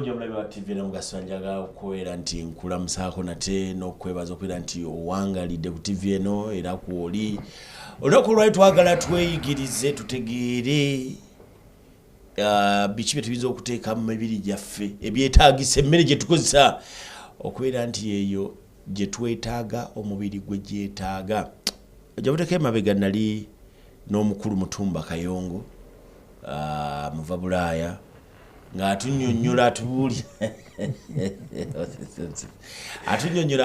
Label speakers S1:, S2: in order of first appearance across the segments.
S1: Mulungi omulabi wa TV n'omugaso njaga okubeera nti nkulamusaako nate n'okwebaza okubeera nti owangalidde ku TV eno era kwoli olunaku lwali twagala tweyigirize tutegeere biki bye tuyinza okuteeka mu mibiri gyaffe ebyetaagisa emmere gye tukozesa okubeera nti eyo gye twetaaga omubiri gwe gyetaaga. Ojja buteeka emabega nali n'omukulu Mutumba Kayongo muva Bulaaya nga atunyonnyola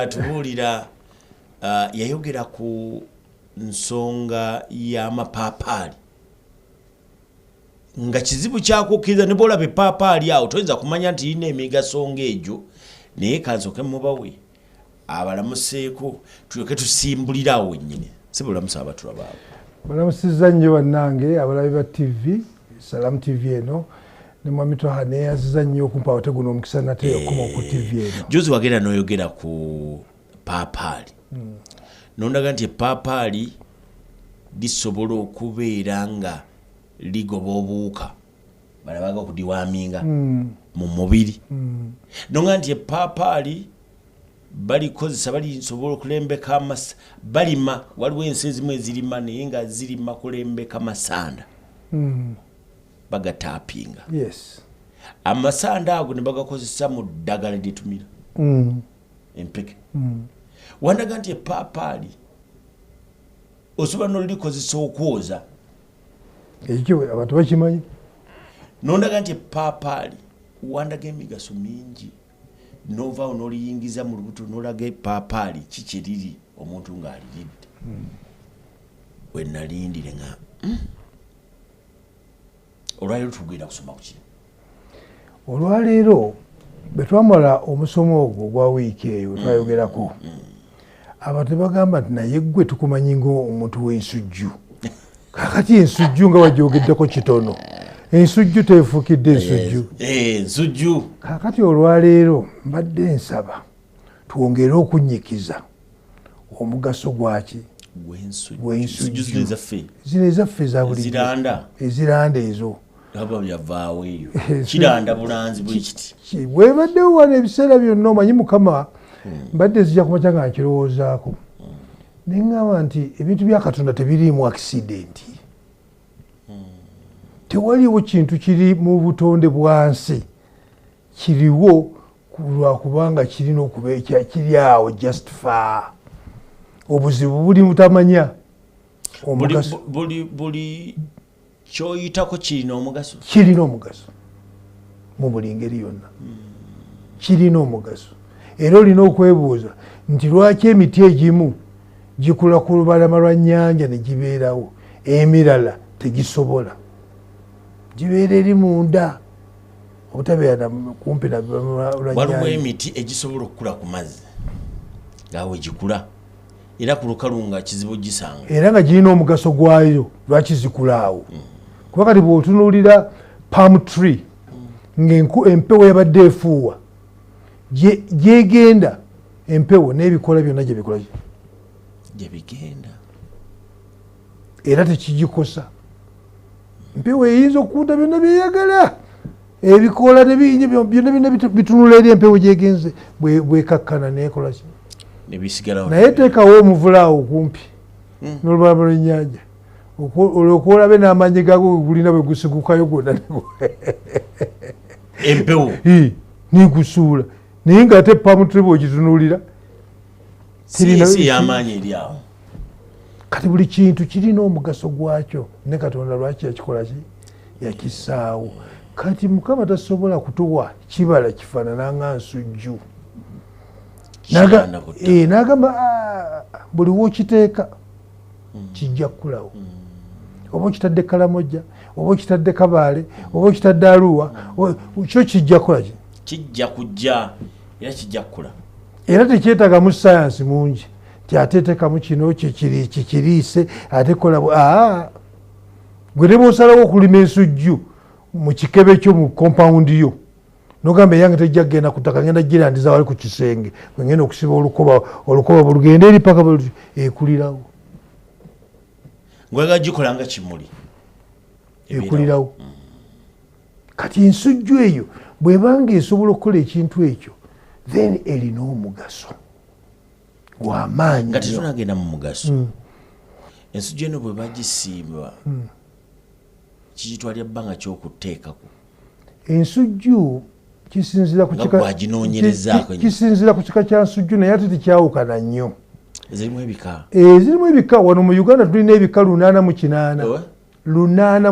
S1: atubuulira yayogera ku nsonga y'amapaapaali nga kizibu kyakukkiriza ne bw'olaba epaapaali awo toyinza kumanya nti lirina emigaso ng'egyo naye kansooke mubawe abalamuseeko tulyoke tusimbulirawo wennyini. Si bulamusa abatula baabwe
S2: balamusizza nnyo bannange abalabi ba TV Salamu TV eno ne Mwami Twaha neeyaziza nnyo okumpa abateguno omukisa nate okoma ku TV eno.
S1: Juzi wagenda n'oyogera ku paapaali nondaga nti epaapaali lisobola okubeera nga ligoba obuwuka balabaga okudiwaaminga mu mubiri nonga nti epaapaali balikozesa balisobola okulembeka balima waliwo ensi ezimu ezirima naye nga zirima kulembeka masanda bagataapinga.
S2: Yes.
S1: Amasanda ago ne bagakozesa mu ddagala lyetumira empeke wandaga nti epaapaali osobola n'olikozesa okwoza
S2: ekyo abantu bakimanyi
S1: nondaga nti epaapaali wandaga emigaso mingi novaawo n'oliyingiza mu lubuto n'olaga epaapaali kiki riri omuntu ng'aliridde wenalindire nga olwaleero tugenda kusoma kuki
S2: olwaleero bwe twamala omusomo ogwo gwa wiiki eyo twayogerako abantu bagamba nti naye ggwe tukumanyi ng'omuntu w'ensujju kakati ensujju nga wagyogeddeko kitono ensujju tefuukidde ensujju kakati olwaleero mbadde nsaba twongere okunnyikiza omugaso gwaki gw'ensujju zino ezaffe eza buli eziranda ezo
S1: byavaawo eyo kiranda bulanzi bwekiti
S2: bwebaddewo wano ebiseera byonna omanyi Mukama mbadde zijja kumakya nga nkirowoozaako neŋŋamba nti ebintu bya Katonda tebiriimu akisidenti tewaliwo kintu kiri mu butonde bwansi kiriwo lwakubanga kirina okubeera kiri awo just fa obuzibu buli mutamanya omugaso
S1: buli kyoyitako kirina omugaso mu buli ngeri yonna kirina omugaso era olina okwebuuza nti lwaki emiti egimu gikula ku lubalama lwa nnyanja ne gibeerawo emirala tegisobola gibeera eri munda obutabeera kumpi na waliwo emiti egisobola okukula ku mazzi gaawe gikula era ku lukalu nga kizibu gisanga
S2: era nga girina omugaso gwayo lwaki zikula awo kuba kati bw'otunuulira palm tree ng'empewo yabadde efuuwa gyegenda empewo n'ebikola byonna gye bikola
S1: gye bigenda
S2: era tekigikosa empewo eyinza okukunda byonna byeyagala ebikola byonna bitunula eri empewo gyegenze bwekakkana nekola ki naye teekawo omuvula awo kumpi n'olubalama lw'ennyanja olwokuolabe n'amaanyi gaago gulina bwe gusigukayo gwonna
S1: empewo
S2: nigusuula naye ng'ate pamutule bw'ogitunuulira
S1: si y'amaanyi eri awo.
S2: Kati buli kintu kirina omugaso gwakyo ne Katonda lwaki yakikola ki yakisaawo. Kati Mukama tasobola kutuwa kibala kifaanana nga nsujju n'agamba buli w'okiteeka kijja kukulawo oba okitadde Kalamojja oba okitadde Kabaale oba okitadde Arua kyo kijja kukola ki
S1: kijja kujja era kijja kukula
S2: era tekyetagamu sayansi mungi tyateetekamu kino kikiriise ate kola gwe ne bw'osalawo okulima ensujju mu kikebe kyo mu kompawundi yo n'ogamba eyange tejja kgenda ku ttaka ngenda girandiza wali ku kisenge bwe ngenda okusiba olukoba bulugenda eri paka ekulirawo
S1: ngwega gikola nga kimuli
S2: ekulirawo kati ensujju eyo bwebanga esobola okukola ekintu ekyo then erina omugaso gw'amaanyi
S1: nga tetunagenda mu mugaso ensujju eno bwe bagisimba kikitwalira ebbanga ky'okuteekako
S2: ensujju kisinzira ku kika kya nsujju naye ate tekyawukana nnyo
S1: zirimu ebika
S2: zirimu ebika wano mu Uganda tulina ebika 8 mu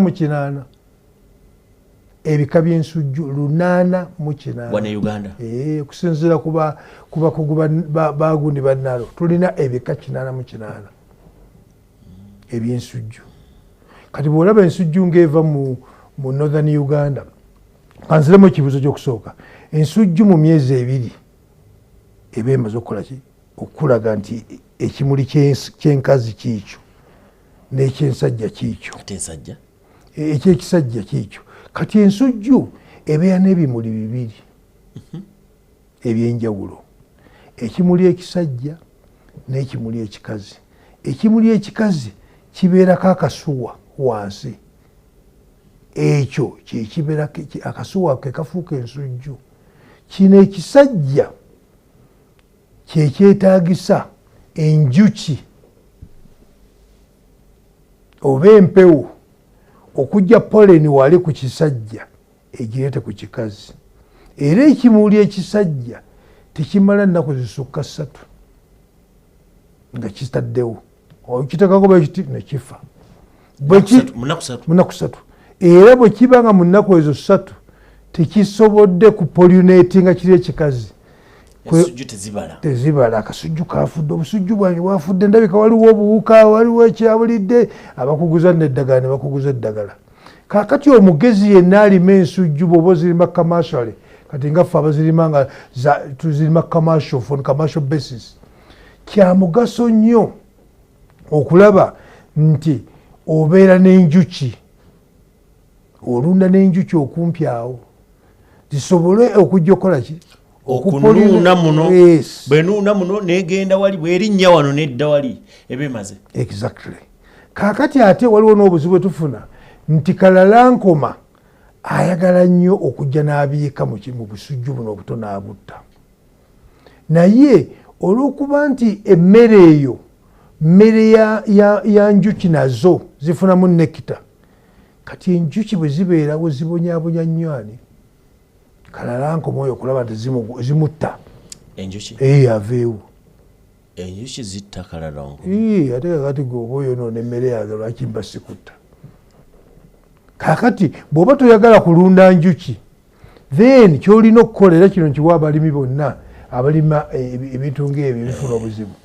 S2: 8 ebika by'ensujju 8 mu 8
S1: wano e Uganda
S2: okusinziira ku bakugu bagundi bannalo tulina ebika 8 mu 8 eby'ensujju kati bw'olaba ensujju ng'eva mu Northern Uganda kanziremu ekibuuzo ky'okusooka ensujju mu myezi 2 eba emaze okukola ki okulaga nti ekimuli ky'enkazi kiikyo n'ekyensajja kiikyo ekyekisajja kiikyo kati ensujju ebeera n'ebimuli 2 ebyenjawulo ekimuli ekisajja n'ekimuli ekikazi ekimuli ekikazi kibeerako akasuwa wansi ekyo kyekibeera akasuwa ke kafuuka ensujju kino ekisajja kyekyetaagisa enjuki oba empewo okujja poleni wali ku kisajja egireete ku kikazi era ekimuli ekisajja tekimala nnaku zisukka 3 nga kitaddewo kitekako bwekiti nekifa munaku 3 era bwe kiba nga mu nnaku ezo 3 tekisobodde kupolinatinga kiri ekikazi tezibala akasujju kafudde obusujju bwange bwafudde ndabika waliwo obuwuka waliwo ekyabulidde abakuguza neddagala ne bakuguza eddagala kakati omugezi yenna alima ensujju bwoba ozirima commercially kati nga ffe abazirima nga tuzirima commercial basis kya mugaso nnyo okulaba nti obeera n'enjuki olunda n'enjuki okumpi awo zisobole okujja okukola ki
S1: okunuuna muno bwenuuna muno negenda wali bwerinnya wano nedda wali ebemaze
S2: exactly kakati ate waliwo n'obuzibu bwetufuna nti kalalankoma ayagala nnyo okujja n'abiika mu busujju buno obutono abutta naye olw'okuba nti emmere eyo mmere ya njuki nazo zifunamu nekita kati enjuki bwe zibeerawo zibonyaabonya nnyo ani kalalankoma oyo okulaba nti zimutta
S1: enjuki
S2: aveewo
S1: enjuki zitta kalalankoma
S2: ate kakati gwoba oyonoona emmere yange lwaki mba sikutta kakati bw'oba toyagala kulunda njuki then kyolina okukola era kino nkiwa abalimi bonna abalima ebintu ng'ebyo bifuna obuzibu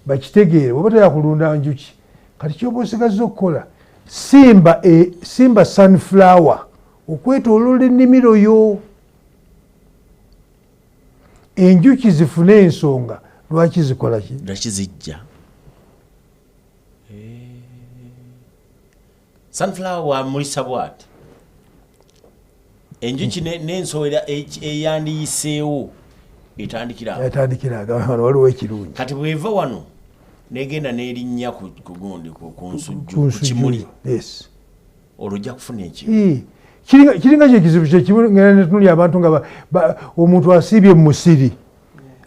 S2: bakitegeere bw'oba toyagala kulunda njuki kati kyoba osigaza okukola simba sunflower okwetooloola ennimiro yo enjuki zifune ensonga lwaki zikola ki
S1: lwaki zijja sunflower wamulisa bwati enjuki n'ensowera eyandiyiseewo etandikiraga
S2: waliwo ekirungi
S1: kati bweva wano negenda n'erinnya ku gundi ku nsujju ku kimuli olwojja kufuna ekimu
S2: kiringa kyekizibu kyekimunuli abantu nga omuntu asiibye mu musiri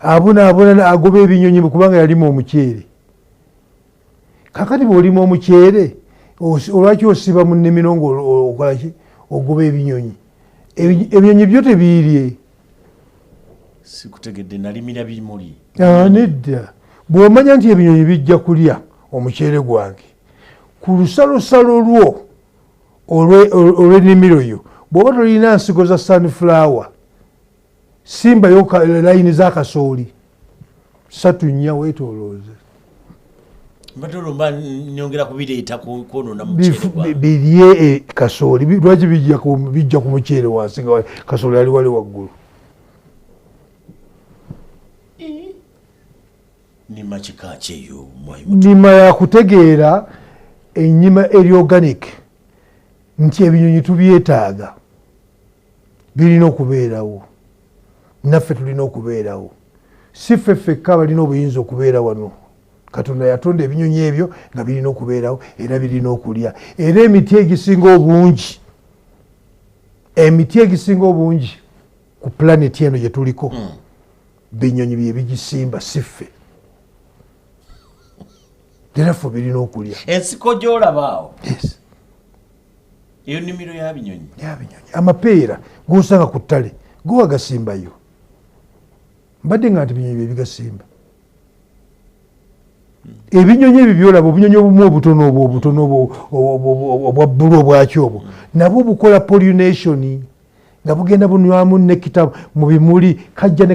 S2: abunaabuna agoba ebinyonyi kubanga yalima omuceere kakati bw'olima omuceere olwaki osiba mu nnimiro ngaokolaki ogoba ebinyonyi ebinyonyi byo tebiirye
S1: sikutegedde nalimira bimuli
S2: nedda bw'omanya nti ebinyonyi bijja kulya omuceere gwange ku lusalosalo lwo olw'ennimiro yo bw'oba tolina nsigo za sunflower simbayo layini z'akasooli 3-4 weetoolooze
S1: mbatolomba nyongera kubireeta kwonona muceere
S2: birye kasooli lwaki bijja ku muceere wansi nga kasooli ali wali waggulu
S1: nima kika kyeyo
S2: nima ya kutegeera ennyima eri organic nti ebinyonyi tubyetaaga birina okubeerawo naffe tulina okubeerawo si ffe ffekka balina obuyinza okubeera wano katonda yatonda ebinyonyi ebyo nga birina okubeerawo era birina okulya era emiti egisinga obungi emiti egisinga obungi ku planeti eno gye tuliko binyonyi bye bigisimba siffe era ffe birina okulya
S1: ensiko gy'olabaawo eyo nnimiro ya binyonyi
S2: amapeera gosanga ku ttale gowagasimbayo mbadde nga nti binyonyi bye bigasimba ebinyonyi ebyo byolaba obunyonyi obumu obutono obwa bbulu obwaki obwo nabwo bukola pollination nga bugenda bunywamu nekita mu bimuli kajja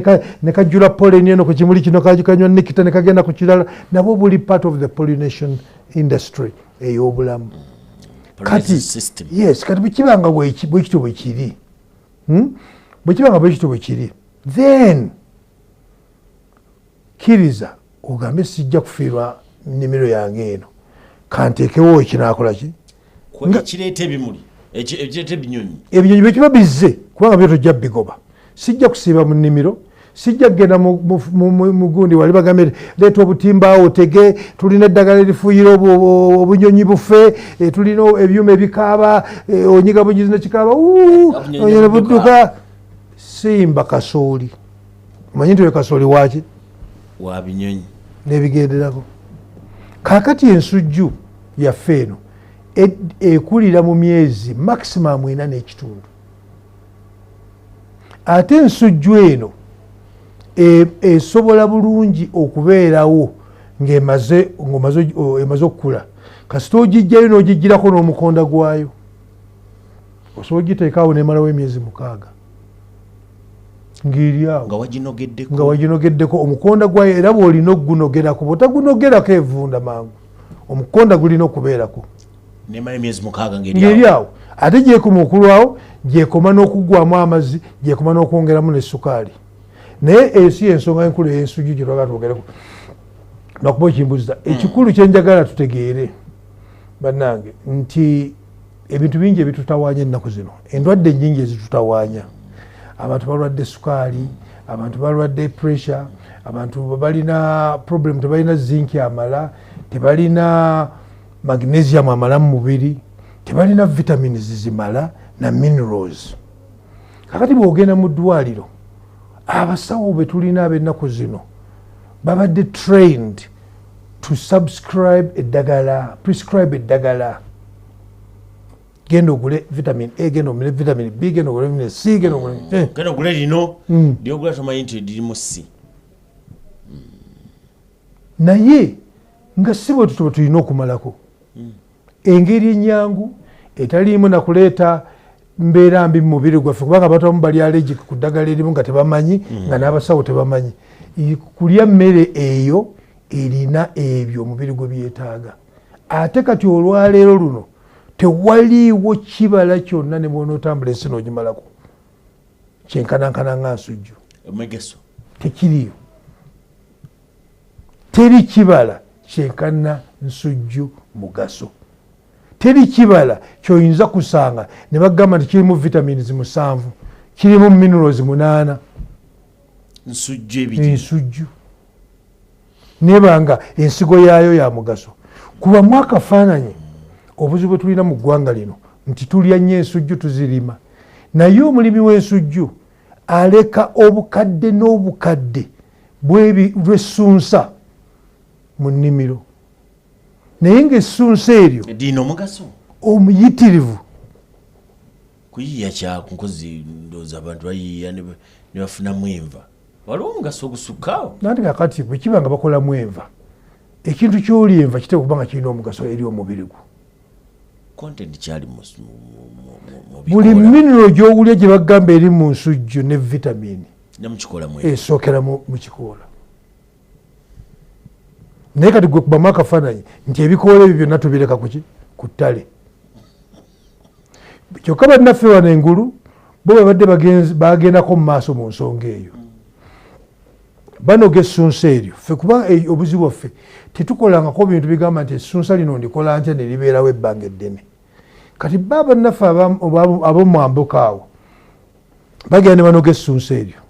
S2: ne kajjula pollen eno ku kimuli kino kanywa nekita ne kagenda ku kirala nabwo buli part of the pollination industry ey'obulamu kati bwekibanga bwekityo bwekiri bwekibanga bwekityo bwekiri then kiriza ogambe sijja kufiirwa nnimiro yange eno kanteekewo ekinakolaki
S1: kireeta ebimuli ekireeta
S2: ebinyonyi byekiba bizze kubanga byo tojja bigoba sijja kusiiba mu nnimiro sijja kugenda mu gundi wali bagambe leeta obutimba otege tulina eddagala erifuuyira obunyonyi bufe tulina ebyuma ebikaaba onyiga bunyizi nekikaaba onyene budduka simba kasooli omanyi nti we kasooli waki
S1: wa binyonyi
S2: nebigenderako kakati ensujju yaffe eno ekulira mu myezi maximum 4 n'ekitundu ate ensujju eno esobola bulungi okubeerawo ng'emaze okukula kasita ogijjayo n'ogijjirako n'omukonda gwayo osobola ogiteekaawo nemalawo emyezi 6 ng'eryawo nga waginogeddeko omukonda gwayo era bw'olina okugunogerako bw'otagunogerako evunda mangu omukonda gulina okubeerako ng'eryawo ate gyekoma okulwawo gyekoma n'okugwamu amazzi gyekoma n'okwongeramu n'essukaali naye ensi ensonga enkulu ey'ensujju gye twagala twogereko nakuba okimbuziza ekikulu kyenjagala tutegeere bannange nti ebintu bingi ebitutawaanya ennaku zino endwadde nyingi ezitutawaanya abantu balwadde sukaali abantu balwadde pressure abantu balina problem tebalina zinki amala tebalina magnesium amala mu mubiri tebalina vitamins zimala na minerals kakati bwogenda mu ddwaliro abasawo be tulina ab'ennaku zino babadde trained to prescribe eddagala genda ogule vitamin A genda ogule vitamin B genda ogule vitamin C genda
S1: ogule lino lyogula tomanyi nti lirimu C
S2: naye nga si bwe tutoba tulina okumalako engeri ennyangu etaliimu nakuleeta mbeera mbi mu mubiri gwaffe kubanga abatamu bali allergic ku ddagala erimu nga tebamanyi nga n'abasawo tebamanyi kulya mmere eyo erina ebyo omubiri gwe byetaaga ate kati olwaleero luno tewaliiwo kibala kyonna ne bwona otambula ensi n'ogimalako kyenkanankana nga nsujju tekiriyo teri kibala kyenkana nsujju mugaso teri kibala kyoyinza kusanga ne bagamba nti kirimu vitamins 7 kirimu minerals 8 ensujju nebanga ensigo yaayo ya mugaso kuba mwakafaananyi obuzibu bwe tulina mu ggwanga lino nti tulya nnyo ensujju tuzirima naye omulimi w'ensujju aleka obukadde n'obukadde bw'essunsa mu nnimiro naye ng'essunsa eryo
S1: dino mugaso
S2: omuyitirivu
S1: kuyiya kyakunkozi ndowooza abantu bayiiya ne bafunamu enva waliwo omugaso ogusukkaawo
S2: nanti kakati bwe kiba nga bakolamu enva ekintu ky'oli enva kiteeka okuba nga kirina omugaso eri omubiri gwo
S1: content kyali
S2: buli minero gy'owulya gye bagamba eri mu nsujju ne vitamini esookera mu kikoola naye kati gwe kubamu akafaananyi nti ebikoola ebyo byonna tubireka ku ttale kyokka bannaffe wano engulu bo babadde bagendako mu maaso mu nsonga eyo banoga essunsa eryo ffe kuba obuzibu bwaffe tetukolangako bintu bigamba nti essunsa lino ndikola ntya ne libeerawo ebbanga eddene kati bannaffe ab'omwambuka awo bagenda ne banoga essunsa eryo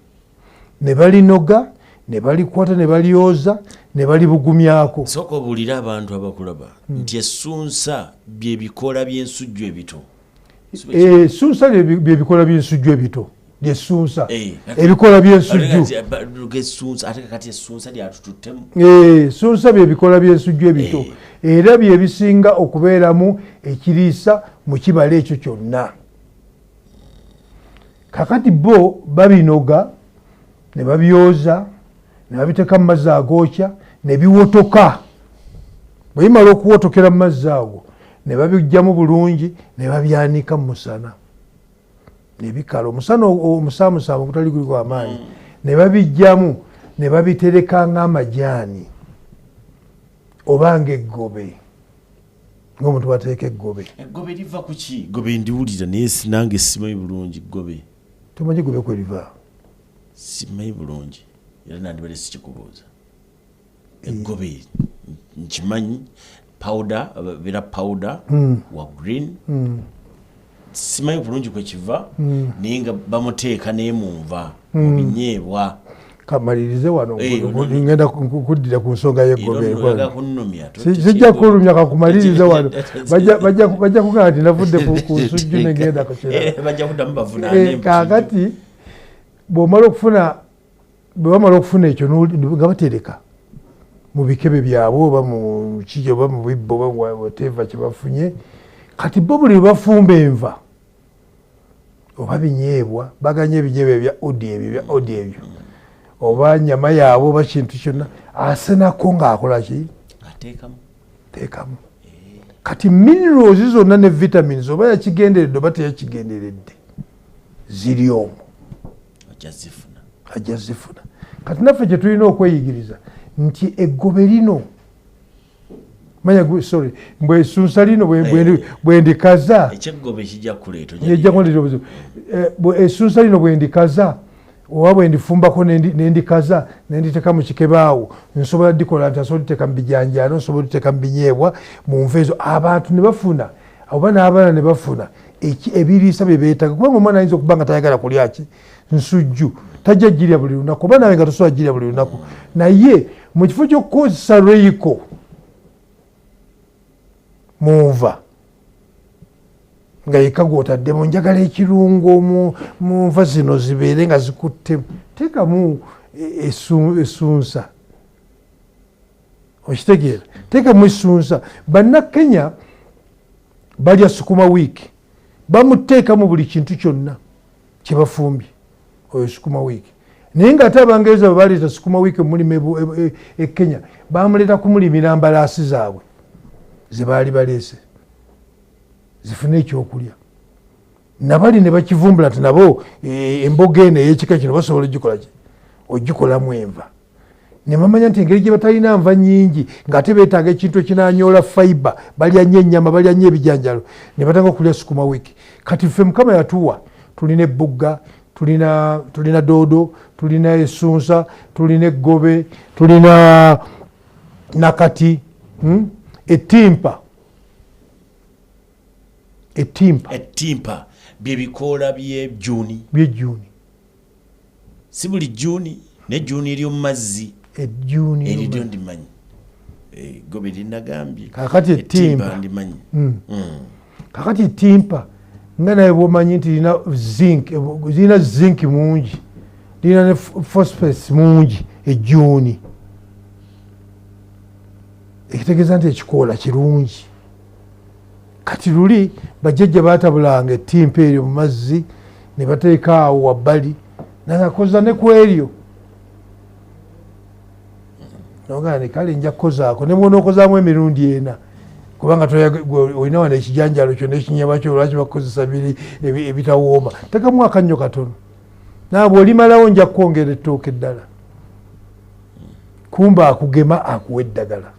S2: ne balinoga ne balikwata ne balyoza ne balibugumyako
S1: sooka obuulira abantu abakulaba nti essunsa bye bikola by'ensujju ebito
S2: Essunsa byebikola by'ensujju ebito lyessunsa ebikola by'ensujju essunsa byebikola by'ensujju ebito era byebisinga okubeeramu ekiriisa mu kibala ekyo kyonna. Kakati bo babinoga ne babyoza ne babiteeka mu mazzi agookya ne biwotoka. Bwe bimala okuwotokera mu mazzi ago ne babijjamu bulungi ne babyanika mu musana ne bikala omusana omusaamusaamu ogutali guliko amaanyi ne babijjamu ne babitereka ng'amajaani oba ng'eggobe ng'omuntu bwateeka eggobe.
S1: Eggobe liva ku ki? Ggobe ndiwulira naye nange simanyi bulungi ggobe.
S2: Tomanyi ggobe kwe liva?
S1: Simanyi bulungi era nandibadde sikikubuuza. Eggobe nkimanyi powder bira powder wa green simanyi bulungi kwe kiva naye nga bamuteeka naye munva mu binyeebwa.
S2: Kamalirize wano ngenda kuddira ku nsonga y'eggobe. Sijja kulumya kakumalirize wano bajja kugamba nti navudde ku nsujju negenda kukira. Kaakati bwe bamala okufuna ekyo nga batereka mu bikebe byabwe oba mu kiki oba mu bibbo oba whatever kye bafunye. Kati bo buli bafumba enva oba binyeebwa baganya ebinyeebwa ebya odi ebyo oba nyama yaabwe oba kintu kyonna asenako ng'akola ki? Ateekamu. Kati minerals zonna ne vitamins oba yakigenderedde oba teyakigenderedde ziri omwo ajja zifuna. Kati naffe kye tulina okweyigiriza nti eggobe lino manya sorry mbwe essunsa lino bwe ndikaza
S1: ekyeggobe kijja kuleeta
S2: obuzibu. Essunsa lino bwe ndikaza oba bwe ndifumbako nendikaza nenditeeka mu kikebe awo nsobola dikola nti asobola diteeka mu bijanjaalo nsobola diteeka mu binyeebwa mu nva ezo abantu ne bafuna oba n'abaana ne bafuna ebiriisa bye beetaaga. Kubanga omwana ayinza okuba nga tayagala kulya ki nsujju tajja girya buli lunaku oba nawe nga tosobola girya buli lunaku naye mu kifo ky'okukozesa Royco mu nva nga yeka gw'otaddemu njagala ekirungo mu nva zino zibeere nga zikuttemu teekamu essunsa. Okitegeera? Teekamu essunsa. Bannakenya balya sukuma wiiki bamuteekamu buli kintu kyonna kye bafumbye oyo sukuma wiiki. Naye ng'ate Abangereza bwe baleeta sukuma wiiki omulimu e Kenya bamuleeta kumulimira mbalaasi zaabwe ze baali baleese zifune ekyokulya. Nabali ne bakivumbula nti nabo emboga eno ey'ekika kino basobola ogikola ki? Ogikolamu enva. Ne bamanya nti engeri gye batalina nva nnyingi ng'ate beetaaga ekintu ekinanyoola fibre balya nnyo ennyama balya nnyo ebijanjalo ne batanga okulya sukuma wiiki. Kati ffe Mukama yatuwa tulina ebbugga tulina doodo tulina essunsa tulina eggobe tulina nakati ettimpa
S1: byebikoola by'ejjuuni si buli jjuuni n'ejjuuni ery'omu mazzi eriryo ndimanyi eggobe linnagambye
S2: kakati ettimpa
S1: ndimanyi.
S2: Kakati ettimpa nga naye bwomanyi nti lirina zinc mungi lirina ne phosphorus mungi ejjuuni ekitegeeza nti ekikoola kirungi. Kati luli bajjajja baatabulanga ettimpa eryo mu mazzi ne bateeka awo wabbali nagakoza ne ku eryo nogaa ne kale nja kukozaako ne bw'onookozaamu emirundi ena kubanga olina wano ekijanjalo kyonna ekinyama kyo lwaki bakozesa ebitawooma teekamu akannyo katono nawe bw'olimalawo nja kwongera ettooke eddala kumba akugema akuwa eddagala.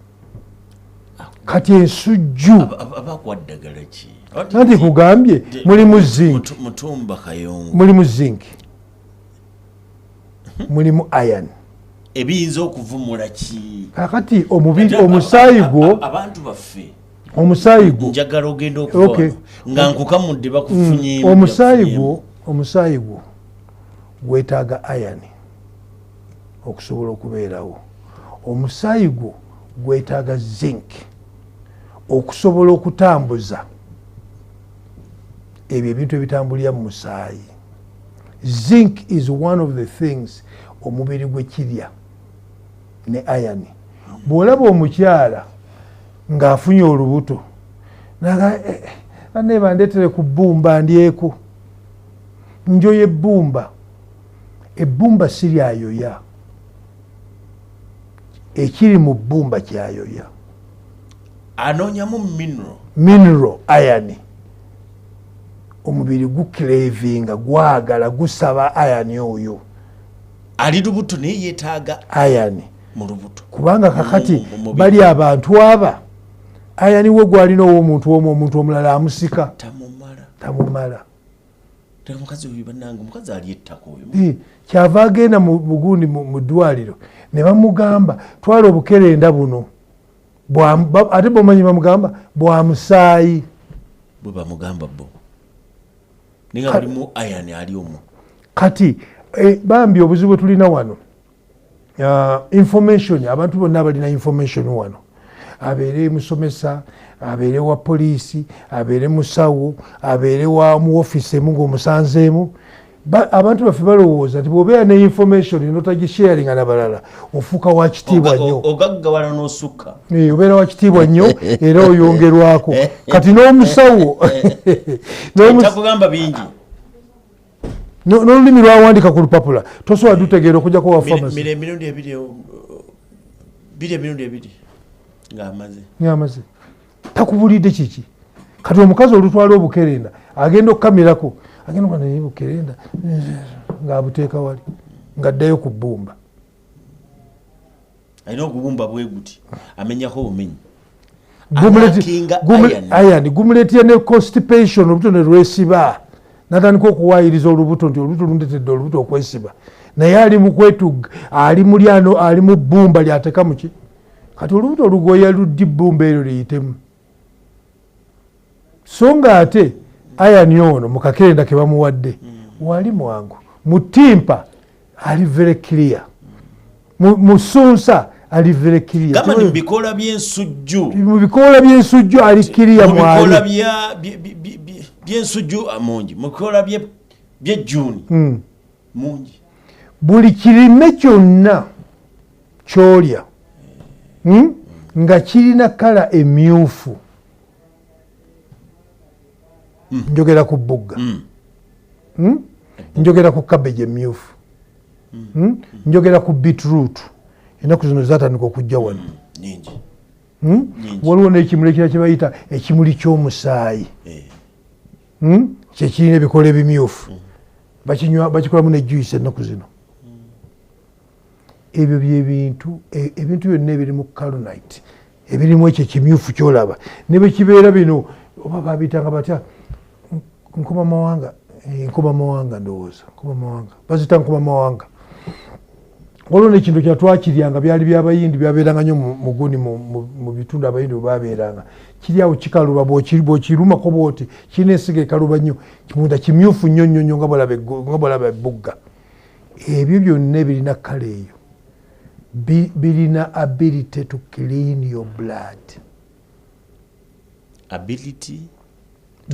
S2: Kati ensujju
S1: abakuwaddagala ki?
S2: Nanti kugambye mulimu zinc
S1: Mutumba Kayongo
S2: mulimu zinc mulimu iron
S1: ebiyinza okuvumula ki?
S2: Kakati omubiri omusaayi gwo
S1: abantu baffe
S2: omusaayi gwo
S1: njagala ogenda okuva nga nkukamudde bakufunye
S2: omusaayi gwo gwetaaga iron okusobola okubeerawo. Omusaayi gwo gwetaaga zinc okusobola okutambuza ebyo ebintu ebitambulira mu musaayi. Zinc is one of the things omubiri gwe kirya ne iron. Bw'olaba omukyala ng'afunye olubuto naga bandeetere ku bbumba ndyeko, njoye ebbumba. Ebbumba si lyayoya, ekiri mu bbumba kyayoya.
S1: Anoonyamu
S2: mineral iron. Omubiri gukiravinga, gwagala, gusaba iron oyo.
S1: Ali lubuto naye yeetaaga
S2: iron
S1: mu lubuto.
S2: Kubanga kakati bali abantu aba iron we gwalina omuntu omulala amusika tamumala.
S1: Omukazi oyo bannange, omukazi ali ettako oyo.
S2: Kyava agenda mu bugundi mu ddwaliro ne bamugamba twala obukerenda buno. Ate bomanyi bamugamba bwa musaayi.
S1: Bwe bamugamba bo. Ninga mulimu iron ali omwo.
S2: Kati bambi obuzibu tulina wano. Information, abantu bonna balina information wano. Abeere musomesa, abeere wa poliisi, abeere musawo, abeere wa mu office emu ng'omusanzeemu. Abantu baffe balowooza nti bw'obeera ne information n'otagisharinga n'abalala ofuuka wa kitiibwa nnyo.
S1: Ogaggawala n'osukka.
S2: Obeera wa kitiibwa nnyo era oyongerwako. Kati n'omusawo
S1: takugamba bingi.
S2: N'olulimi lwawandika ku lupapula tosobola dutegeera okujjako wa pharmacy.
S1: Emirundi ebiri ng'amaze. Takubulidde kiki. Kati omukazi olutwala obukerenda agenda okukamirako, agenda okuba naye bukerenda ng'abuteeka wali ng'addayo ku bbumba. Alina okubumba bwe guti amenyako obumenyi.
S2: Gumuleetera ne constipation, olubuto ne lwesiba. Natandika okuwaayiriza olubuto nti olubuto lundetedde olubuto okwesiba. Naye ali mu kwetugga, ali mu lyano, ali mu bbumba lyateka muki. Kati olubuto olugoya luddi bbumba eryo liyitemu. So nga ate iron ono mu kakerenda ke bamuwadde wali mwangu. Mu ttimpa ali very clear. Mu sunsa ali very clear.
S1: Gamba ni mu bikoola by'ensujju.
S2: Mu bikoola by'ensujju ali clear mwali.
S1: Mu bikoola by'ensujju amungi. Mu bikoola by'ejjuuni mungi.
S2: Buli kirime kyonna ky'olya nga kirina kala emyufu. Njogera ku bugga, njogera ku cabbage emyufu, njogera ku beetroot. Ennaku zino zatandika okujja wano. Waliwo n'ekimuli ekirala kye bayita ekimuli ky'omusaayi, kyekirina ebikola ebimyufu, bakikolamu ne juice ennaku zino. Ebyo byebintu byonna ebirimu carnite, ebirimu ekyo ekimyufu kyolaba ne bwe kibeera bino oba babiyitanga batya, nkomamawanga ndowooza, bazita nkomamawanga. Waliwo n'ekintu kya twakiryanga byali byabayindi byabeeranga nnyo mu gundi mu bitundu abayindi bwe babeeranga. Kiri awo kikaluba, bw'okirumako bw'oti kirina ensigo ekaluba nnyo, kimunda kimyufu nnyo nnyo nnyo nga bw'olaba ebbugga. Ebyo byonna birina kala eyo, birina ability to clean your blood.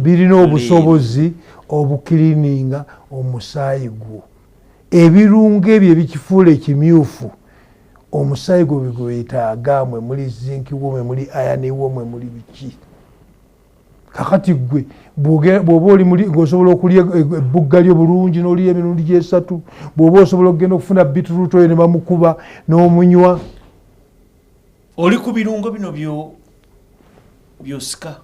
S2: Birina obusobozi obukirininga omusaayi gwo. Ebirungo ebyo ebikifuula ekimyufu omusaayi gwo bigwetaaga, mwe muli zinki wo, mwe muli iron wo, mwe muli biki. Kakati gwe bw'oba oli ng'osobola okulya ebbugga lyo bulungi n'olya emirundi gy'esatu, bw'oba osobola okugenda okufuna beetroot oyo ne bamukuba n'omunywa.
S1: Oli ku birungo bino byosika.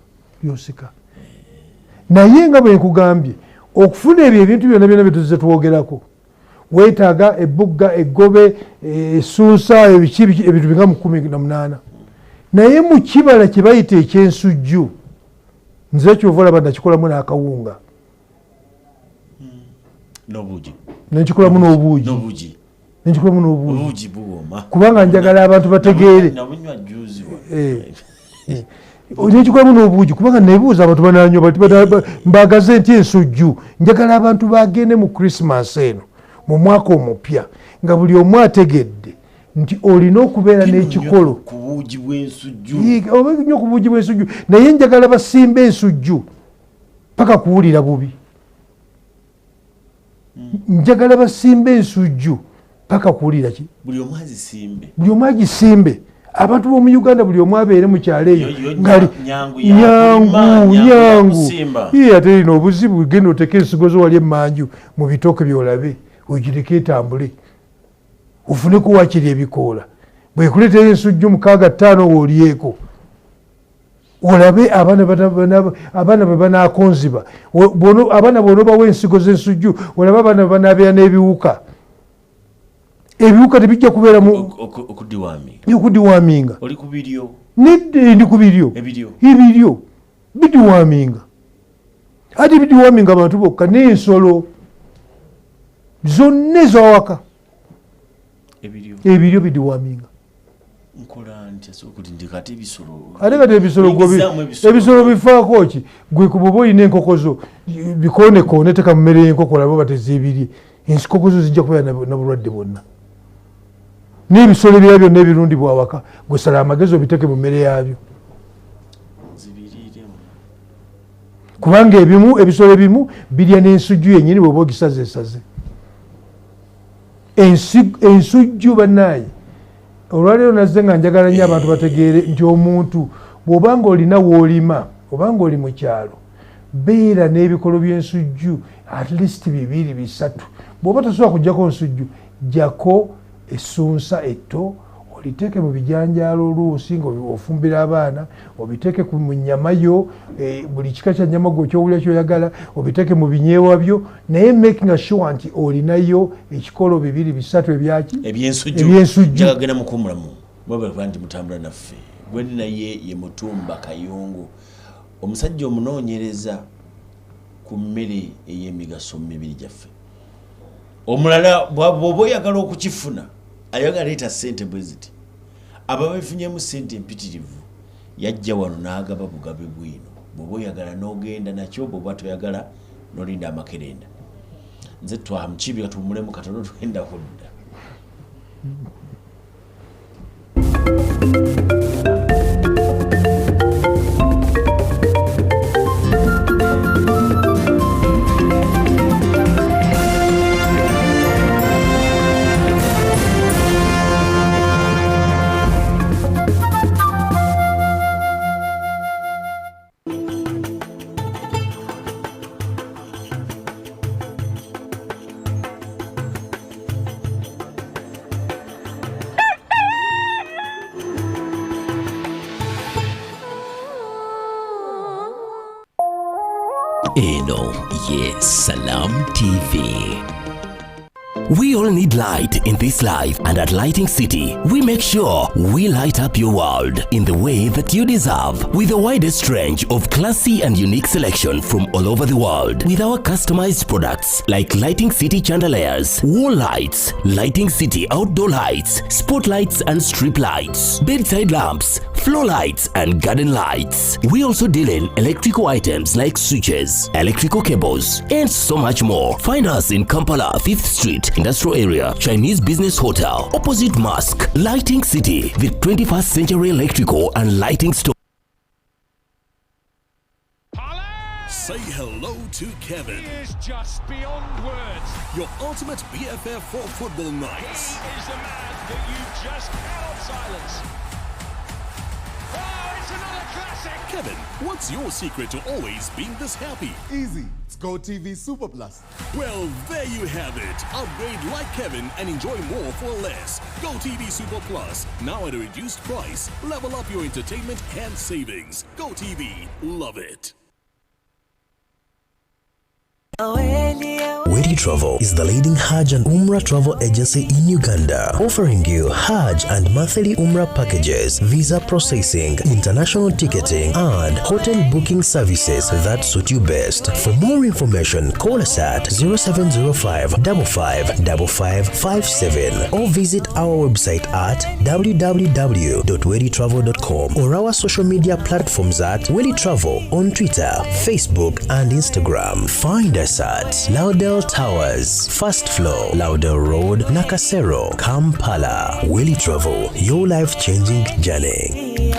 S1: Naye nga bwe nkugambye okufuna ebyo ebintu byonna bye tuzze twogerako, weetaaga ebbugga, eggobe, essuusa, ebintu binga mu 18. Naye mu kibala kye bayita eky'ensujju, nze kyova olaba nakikolamu n'akawunga, nenkikolamu n'obuugi, kubanga njagala abantu bategeere. Nekikolamu n'obuugi kubanga nebuuza abantu bananywa mbagaze nti ensujju, njagala abantu bagende mu Christmas eno mu mwaka omupya nga buli omu ategedde nti olina okubeera n'ekikolo ku buugi bw'ensujju,
S2: oba nnyo ku buugi bw'ensujju, naye njagala basimba ensujju. paka kuwulira bubi. Njagala basimbe ensujju paka kuwulira ki?
S1: Buli omu azisimbe.
S2: Buli omu agisimbe. Abantu b'omu Uganda buli omu abeere mu kyalo eyo ngali nyangu. Ate lino obuzibu genda oteka ensigo zo wali emmanju mu bitooke byolabe ogireke etambule ofuneko wakiri ebikoola. Bwekuleetera ensujju 6-5 w'olyeko olabe abaana bwe banaakonziba. Abaana bw'onoobawo ensigo z'ensujju olabe abaana bwe banaabeera n'ebiwuka. Ebiwuka tebijja kubeera mu okudiwaaminga.
S1: Oli ku biryo?
S2: Nedde ndi ku biryo. Ebiryo bidiwaaminga. Ate bidiwaaminga abantu bokka n'ensolo zonna ez'awaka. Ebiryo bidiwaaminga. Ate kati ebisolo bifaako ki? Gwe kuba oyina enkoko zo bikonekoone teka mu mmere y'enkoko olaba batez'ebirye. Enkoko zo zijja kubeera na bulwadde bwonna. N'ebisolo ebirala byonna ebirundibwa awaka gwe sala amagezi obiteeke mu mmere yaabyo. Kubanga ebisolo ebimu birya n'ensujju yennyini bw'oba ogisazeesaze. Ensujju bannaaye, olwaleero nazze nga njagala nnyo abantu bategeere nti omuntu bw'obanga olina w'olima obanga oli mu kyalo beera n'ebikolo by'ensujju at least 2-3. Bw'oba tosobola kuggyako nsujju jjako essunsa etto oliteeke mu bijanjaalo oluusi ng'ofumbira abaana, obiteeke mu nnyama yo, buli kika kya nnyama gwe kyowulira kyoyagala obiteeke mu binyeebwa byo, naye making sure nti olinayo ekikolo 2-3 ebyaki ebyensujju.
S1: Njagagenda mukumulamu mwebale nti mutambula naffe. Gwe naye ye Mutumba Kayungu, omusajja omunoonyereza ku mmere ey'emigaso mu mibiri gyaffe. Omulala bw'oba oyagala okukifuna ayagala leeta ssente bwe ziti. Ababa befunyemu ssente empitirivu yajja wano n'agaba bugabe bwino. Bw'oba oyagala n'ogenda nakyo, bw'oba toyagala n'olinda amakerenda. Nze twamukibi katuwummulemu katono tugenda kudda.
S3: Eno yes, Salam TV. We all need light in this life, and at Lighting City, we make sure we light up your world in the way that you deserve, with the widest range of classy and unique selection from all over the world, with our customized products like Lighting City chandeliers, wall lights, Lighting City outdoor lights, spotlights and strip lights, bedside lamps, floor lights and garden lights. We also deal in electrical items like switches, electrical cables, and so much more. Find us in Kampala, 5th Street, Industrial Area, Chinese Business Hotel, opposite Mosque. Lighting City, the 21st century electrical and lighting store.
S4: Say hello to Kevin.
S5: He is just beyond words.
S4: Your ultimate BFF for football nights.
S5: He is a man that you just cannot silence. Oh, it's another classic.
S4: Kevin, what's your secret to always being this happy?
S6: Easy. It's GoTV Super Plus.
S4: Well, there you have it. Upgrade like Kevin and enjoy more for less. GoTV Super Plus, now at a reduced price. Level up your entertainment and savings. GoTV, love it.
S3: Wedi Travel is the leading Hajj and Umrah travel agency in Uganda, offering you Hajj and monthly Umrah packages, visa processing, international ticketing, and hotel booking services that suit you best. For more information, call us at 0705 555557 or visit our website at www.weditravel.com or our social media platforms at Wedi Travel on Twitter, Facebook, and Instagram. Find us at Laudel Towers, first floor, Laudel Road, Nakasero, Kampala. Wedi Travel, your life-changing journey.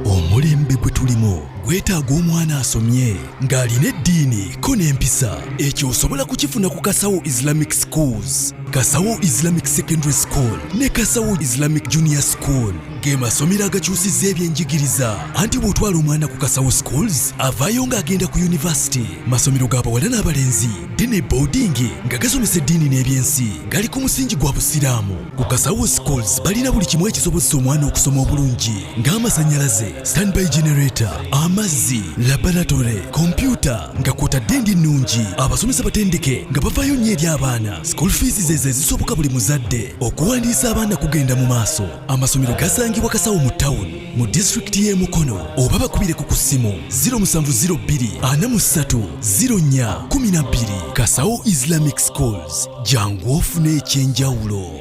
S7: Omulembe gwe tulimu weetaaga omwana asomye ng'alina eddiini ko n'empisa ekyo osobola kukifuna ku Kasawo Islamic Schools, Kasawo Islamic Secondary School ne Kasawo Islamic Junior School ge masomero agakyusizza ebyenjigiriza anti bw'otwala omwana ku Kasawo Schools avaayo ng'agenda ku yunivasite. Masomero g'abawala n'abalenzi dine boarding nga gasomesa eddiini n'ebyensi gali ku musingi gwa busiraamu. Ku Kasawo Schools balina buli kimu ekisobozesa omwana okusoma obulungi ng'amasannyalaze, standby generator, amazzi, laboratory, kompyuta nga kw'otadde endi ennungi. Abasomesa batendeke nga bavaayo nnyo eri abaana. School fees ze zisoboka buli muzadde. Okuwandiisa abaana kugenda mu maaso. Amasomero gasangibwa Kasawo mu town mu district y'e Mukono oba bakubireko ku ssimu 0702 43 04 12. Kasawo Islamic Schools, jangu ofune ekyenjawulo.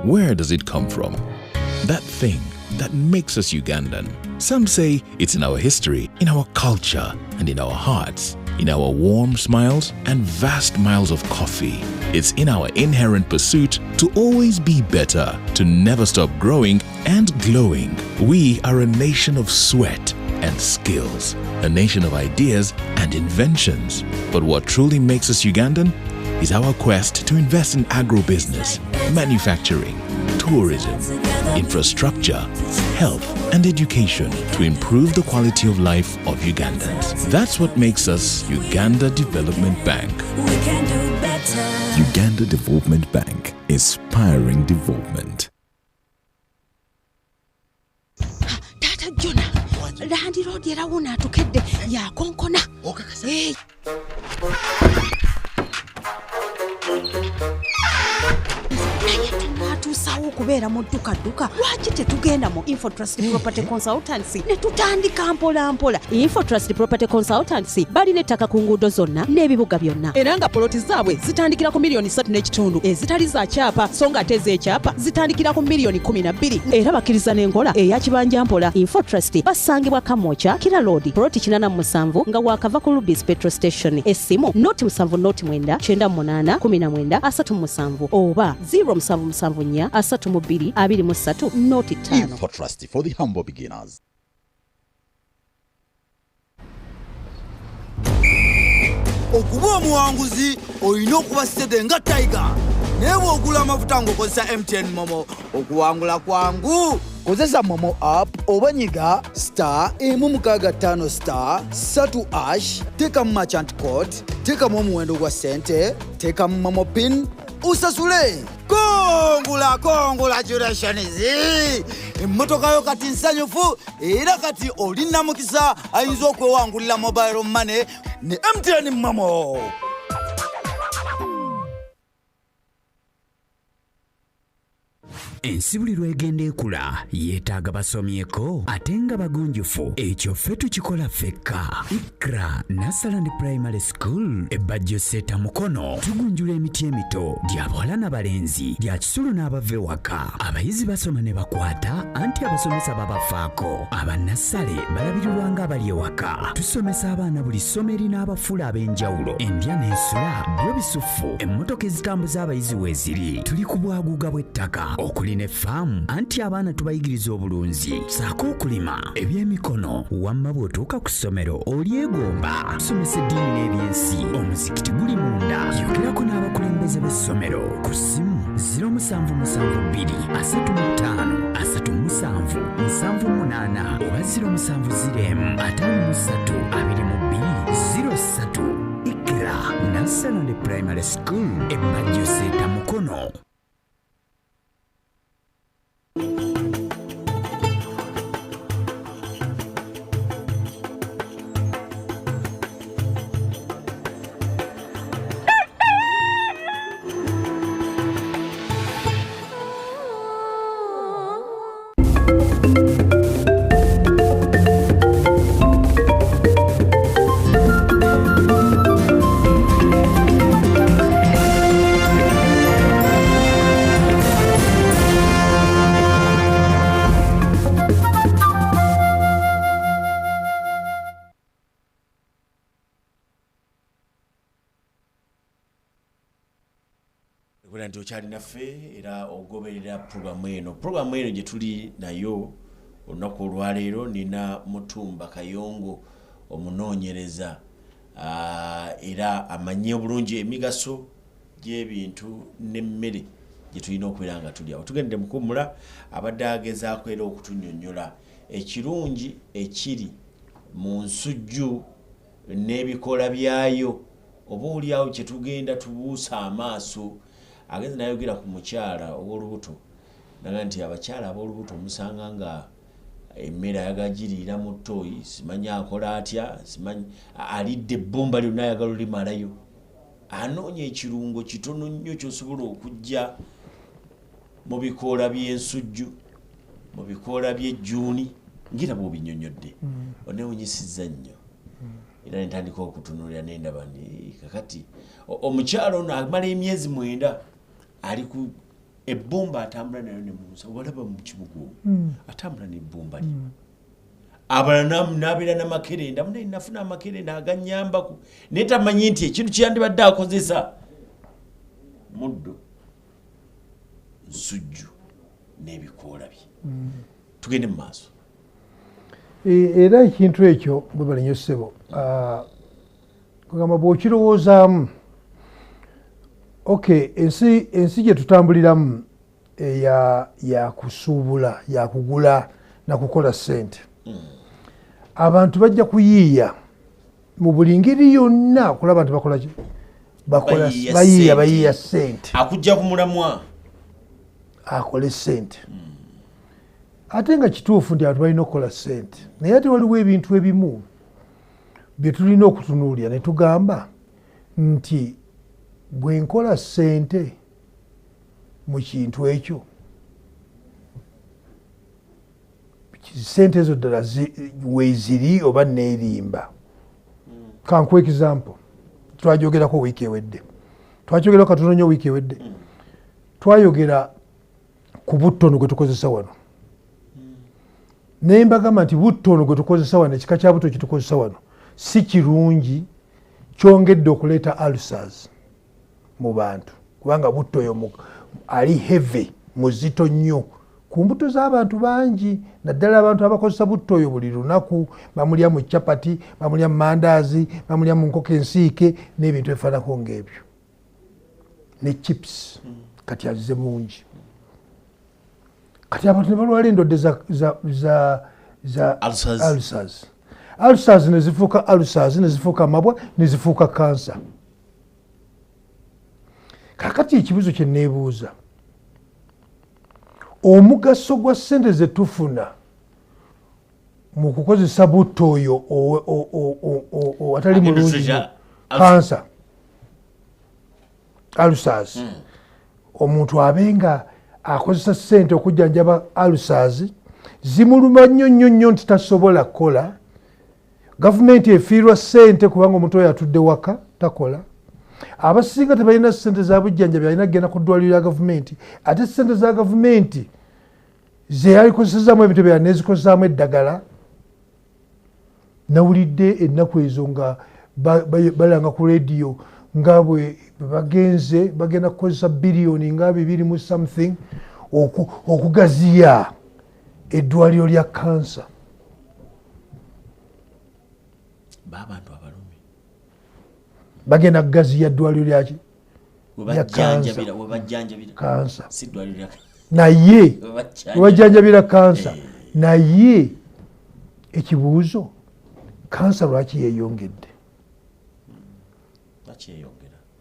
S8: Where does it come from? That thing that makes us Ugandan. Some say it's in our history, in our culture, and in our hearts, in our warm smiles and vast miles of coffee. It's in our inherent pursuit to always be better, to never stop growing and glowing. We are a nation of sweat and skills, a nation of ideas and inventions. But what truly makes us Ugandan is our quest to invest in agribusiness, manufacturing, tourism, infrastructure, health, and education to improve the quality of life of Ugandans. That's what makes us Uganda Development Bank.
S9: We can do better.
S8: Uganda Development Bank, inspiring development.
S9: Tata Jona, Landi Road yarawuna atukedde ya konkona. Hey. Tusawo kubeera mu dduka lwaki tetugenda mu Infotrust Property Consultancy ne tutandika mpola. Infotrust Property Consultancy balina ettaka ku nguudo zonna n'ebibuga byonna era nga poloti zaabwe zitandikira ku miliyoni 3.5 ezitali za kyapa so nga ate ez'ekyapa zitandikira ku miliyoni 12 era bakkiriza n'enkola eya kibanja mpola. Infotrust basangibwa Kamwokya Kira Road poloti 87 nga wakava ku Rubis Petrol Station. Essimu 0709 98 19 37 oba 0774 32 23 noti 5.
S6: Infotrust for the humble beginners.
S10: Okuba omuwanguzi olina okuba sitede nga Tiger. Naye bw'ogula amafuta ng'okozesa MTN Momo okuwangula kwangu. Kozesa Momo app oba nyiga *165* 3#, teekamu merchant code, teekamu omuwendo gwa ssente, teekamu Momo pin, usasule. Congratulations! Emmotoka yo kati nsanyufu era kati olina mukisa ayinza okwewangulira mobile money ne MTN Momo.
S11: Ensibulirwa egenda ekula yeetaaga basomyeko ate nga bagunjufu. Ekyo ffe tukikola ffekka. Ikra Nursery Primary School ebbajjo Seta Mukono tugunjula emiti emito gy'abawala n'abalenzi gya kisulo n'abava ewaka. Abayizi basoma ne bakwata anti abasomesa babafaako. Abannasale balabirirwa ng'abali ewaka. Tusomesa abaana buli ssomo erina abafuula ab'enjawulo. Endya n'ensula byo bisufu emmotoka ezitambuza abayizi weeziri. Tuli ku bwaguuga bw'ettaka ne faamu anti abaana tubayigiriza obulunzi saako okulima ebyemikono wamma bw'otuuka ku ssomero olyegomba. Tusomesa eddiini n'ebyensi. Omuzikiti guli munda. Yogerako n'abakulembeze b'essomero ku ssimu 0772 35 37 78 oba 0705 53 22 03. Ikra Nursery Primary School ebbajjo Seta Mukono.
S1: okubera nti okyali naffe era ogoberera programu eno gye tuli nayo olunaku olwaleero. nina Mutumba Kayongo omunoonyereza era amanye obulungi emigaso gy'ebintu n'emmere gye tulina okubeera nga tuli awo. Tugende mukuumula abadde agezaako era okutunnyonnyola ekirungi ekiri mu nsujju n'ebikola byayo, oba oliawo kye tugenda tubuusa amaaso. Agenze nayogera ku mukyala ow'olubuto naga nti abakyala ab'olubuto omusanga nga emmere ayagagiriira mu ttooyi, simanyi akola atya, simanyi alidde ebbumba lyonna ayagala olimalayo. Anoonya ekirungo kitono nnyo ky'osobola okujja mu bikoola by'ensujju, mu bikoola by'ejjuuni ngira bw'obinnyonnyodde. Oneewunyisizza nnyo era nentandika okutunuulira nendaba nti kakati omukyala ono amala emyezi 9 ali ku ebbumba atambula nayo ne munsa. Obalaba mu kibuga atambula n'ebbumba lye. Abalala n'abeera n'amakerenda, munaye nafuna amakerenda aganyambako naye tamanyi nti ekintu kyeyandibadde akozesa muddo, nsujju n'ebikoola bye. Tugende mu maaso.
S2: Era ekintu ekyo bwe balinyo ssebo kugamba bw'okirowoozaamu ensi gye tutambuliramu yakusuubula yakugula nakukola ssente. Abantu bajja kuyiiya mu buli ngeri yonna okulaba nti bayiiya ssente.
S1: Akujja ku mulamwa
S2: akole ssente. Ate nga kituufu nti abantu balina okukola ssente, naye ate waliwo ebintu ebimu bye tulina okutunuulira ne tugamba nti bwe nkola ssente mu kintu ekyo, ssente ezo ddala weeziri oba neerimba. Kankuwa example, twajogerako wiiki ewedde, twakyogerako katono nnyo wiiki ewedde, twayogera ku buttono gwe tukozesa wano. Naye mbagamba nti buttono gwe tukozesa wano, ekika kya butto kye tukozesa wano si kirungi, kyongedde okuleeta ulcers mu bantu, kubanga butto oyo ali heavy, muzito nnyo ku mbuto z'abantu bangi. Naddala abantu abakozesa butto oyo buli lunaku, bamulya mu chapati, bamulya mu mandaazi, bamulya mu nkoko ensiike n'ebintu ebifaanako ng'ebyo, ne chips kati azize mungi. Kati abantu ne balwala endwadde za ulcers. Ulcers ne zifuuka ulcers, ne zifuuka amabwa, ne zifuuka kansa. Kakati ekibuzo kye neebuuza, omugaso gwa ssente ze tufuna mu kukozesa butto oyo atali mulungi, kansa, ulcers, omuntu abenga akozesa ssente okujjanjaba ulcers, zimuluma nnyo nti tasobola kukola. Gavumenti efiirwa ssente kubanga omuntu oyo atudde waka takola. Abasinga tebalina ssente za bujjanjabi, alina kugenda ku ddwaliro lya gavumenti, ate ssente za gavumenti ze yalikozesezaamu ebintu bya nezikozesaamu eddagala. Nawulidde ennaku ezo nga balanga ku rediyo nga bwe bagenda kukozesa biliyoni nga 2 something okugaziya eddwaliro lya kansa.
S1: Babantu abalume
S2: bagenda kugaziya eddwaliro lyaki
S1: kansa,
S2: naye webajjanjabira kansa. Naye ekibuuzo, kansa lwaki yeeyongedde?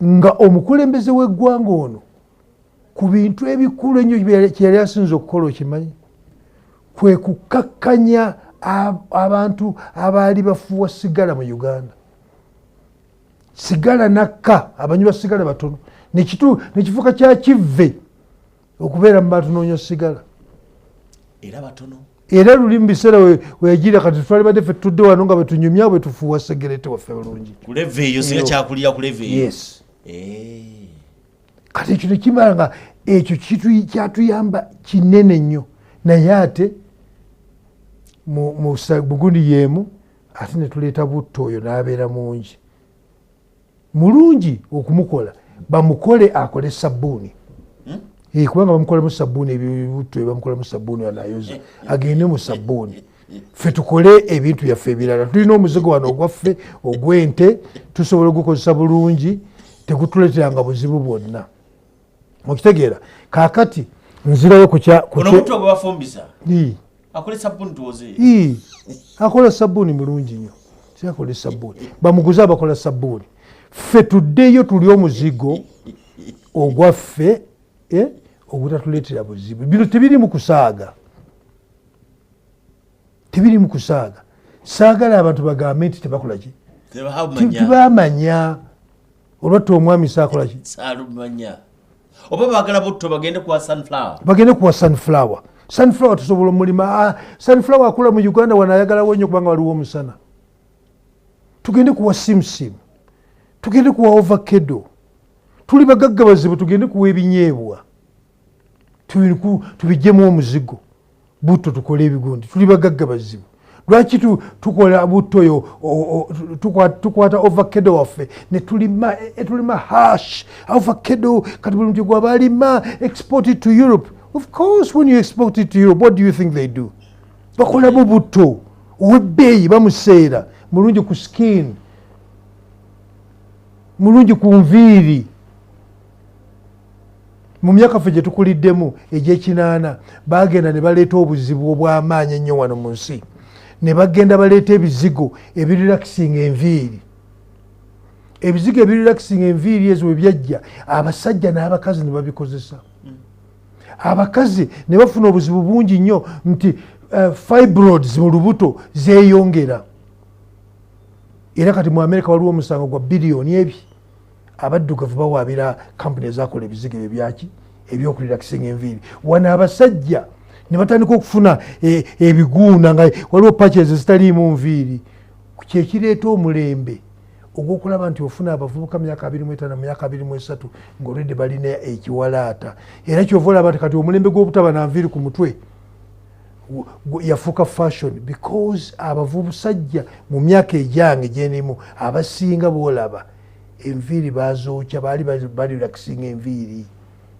S2: Nga omukulembeze w'eggwanga ono ku bintu ebikulu ennyo kyeyali asinze okukola, okimanyi, kwe kukakkanya abantu abaali bafuuwa sigala mu Uganda. Sigala nakka, abanywi ba sigala batono, nekifuuka kya kivve okubeera mu bantu noonya sigala
S1: era batono.
S2: Era luli mu biseera weegira kati twali badde ffe tudde wano nga betunyumya bwe tufuuwa segerete waffe bulungi
S1: ku leve eyo, singa kyakulira ku leve eyo.
S2: Yes. Kati ekyo nekimala nga ekyo kyatuyamba kinene nnyo, naye ate mu bugundi yeemu ate ne tuleeta butto oyo n'abeera mungi. Mulungi okumukola, bamukole akole sabbuuni. kubanga bamukolamu sabbuuni ebibuto bamukolamu sabbuuni anayoza agende mu sabbuuni ffe tukole ebintu byaffe ebirala tulina omuzigo wano ogwaffe ogw'ente tusobola ogukozesa bulungi tegutuleteranga buzibu bwonna okitegeera kaakati nzirayo akola sabbuuni mulungi nnyo siakola sabbuuni bamuguze abakola sabbuuni ffe tuddeyo tuli omuzigo ogwaffe ogutatuleetera buzibu bino tebiri mu kusaaga saagala abantu bagambe nti tebakolaki tebamanya olwatta omwami saakolaki
S1: oba bagala butto bagende
S2: kuwa sunflower tusobola omulima sunflower akula mu Uganda wanayagalawo nnyo kubanga waliwo omusana tugende kuwa simsim tugende kuwa ovacado tuli bagagga bazibu tugende kuwa ebinyeebwa tubijjemu omuzigo butto tukole ebigundi tuli bagagga bazibu lwaki tukola butto oyo tukwata ovacado waffe netulima hash ovacado kati buli muntu gwaba alima export it to Europe. Of course when you export it to Europe what do you think they do? Bakolamu butto owebbeeyi bamuseera mulungi ku skin mulungi ku nviiri. Mu myaka ffe gye tukuliddemu egy'ekinaana bagenda ne baleeta obuzibu obw'amaanyi ennyo wano mu nsi ne bagenda baleeta ebizigo ebirelakisinga enviiri. Ebizigo ebirelakisinga enviiri ezo bwe byajja abasajja n'abakazi ne babikozesa. Abakazi ne bafuna obuzibu bungi nnyo nti fibroids mu lubuto zeeyongera. Era kati mu Amerika waliwo omusango gwa biliyoni ebi abaddugavu bawaabira kampuni ezakola ebizigo ebyo byaki ebyokurelakisinga enviiri. Wano abasajja ne batandika okufuna ebiguuna nga waliwo patches zitaliimu nviiri. Kyekireeta omulembe ogw'okulaba nti ofuna abavubuka myaka 25 myaka 23 ng'olwedde balina ekiwalaata. Era kyova olaba nti kati omulembe gw'obutaba na nviiri ku mutwe yafuuka fashion because abavubusajja mu myaka egyange gyenimu abasinga boolaba enviiri bazookya baali balirakisinga enviiri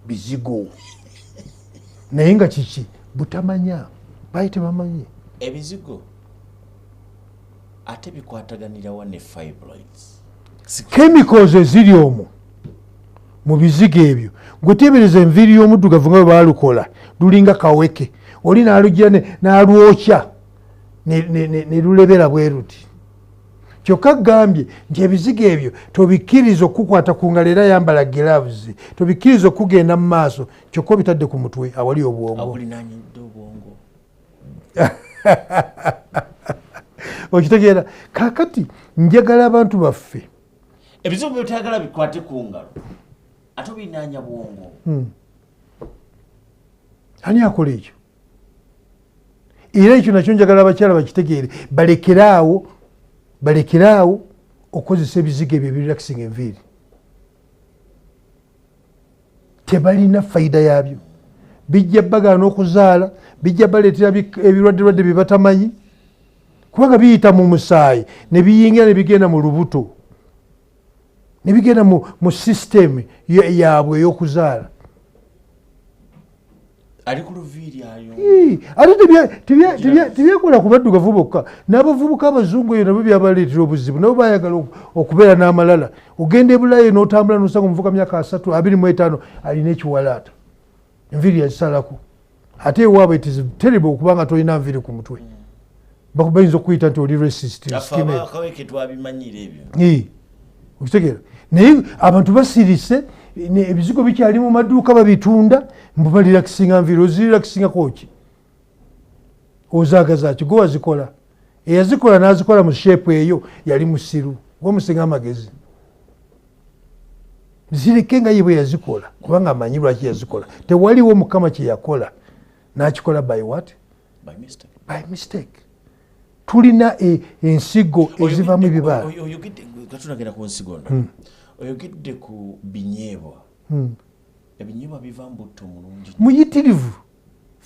S2: bizigo naye nga kiki butamanya baali tebamanyi
S1: ebizigo ate bikwataganirawa ne fibroids
S2: chemicals eziri omwo mu bizigo ebyo gwetebereza enviiri y'omuddugavu nga bwe baalukola lulinga kaweke oli n'alujja n'alwokya ne lulebera bwe ruti. Kyokka gambye nti ebizigo ebyo tobikkiriza okukwata ku ngalo era yambala gloves tobikkiriza okugenda mu maaso kyokka obitadde ku mutwe awali obwongo. Okitegeera kaakati njagala abantu baffe
S1: ebizibu byotayagala bikwate ku ngalo ate obinaanya bwongo.
S2: Ani akola ekyo? Era ekyo nakyo njagala abakyala bakitegeere balekeraawo okozesa ebizigo ebyo ebirelakisinga enviiri. Tebalina fayida yabyo. Bijja bagaana okuzaala, bijja baleetera ebirwadde bye batamanyi kubanga biyita mu musaayi ne biyingira ne bigenda mu lubuto ne bigenda mu sisitemu yaabwe ey'okuzaala.
S1: Ali ku luviiri ayo
S2: ate tebyakola ku baddugavu bokka n'abavubuka abazungu eyo nabo byabaleetera obuzibu nabo bayagala okubeera n'amalala. Ogenda e Bulaaya n'otambula n'osanga omuvuka myaka 25 alina ekiwalaata enviiri yazisalako ate ewaabwe it is terrible okubanga tolina nviiri ku mutwe bayinza okuyita nti oli racist. Okitegeera naye abantu basirise ebizigo bikyali mu maduuka babitunda mbu balirakisinga nviiri. Ozirirakisinga ki? Ozaagaza ki? Gwe wazikola eyazikola n'azikola mu sheepu eyo yali musiru gwomusinga amagezi. Zireke nga ye bwe yazikola kubanga amanyi lwaki yazikola. Tewaliwo mukama kye yakola n'akikola by what? By mistake. Tulina ensigo ezivaamu ebibaala.
S1: Katunagenda ku nsigo oyogedde ku binyeebwa. Ebinyeebwa biva mbutto mulungi
S2: muyitirivu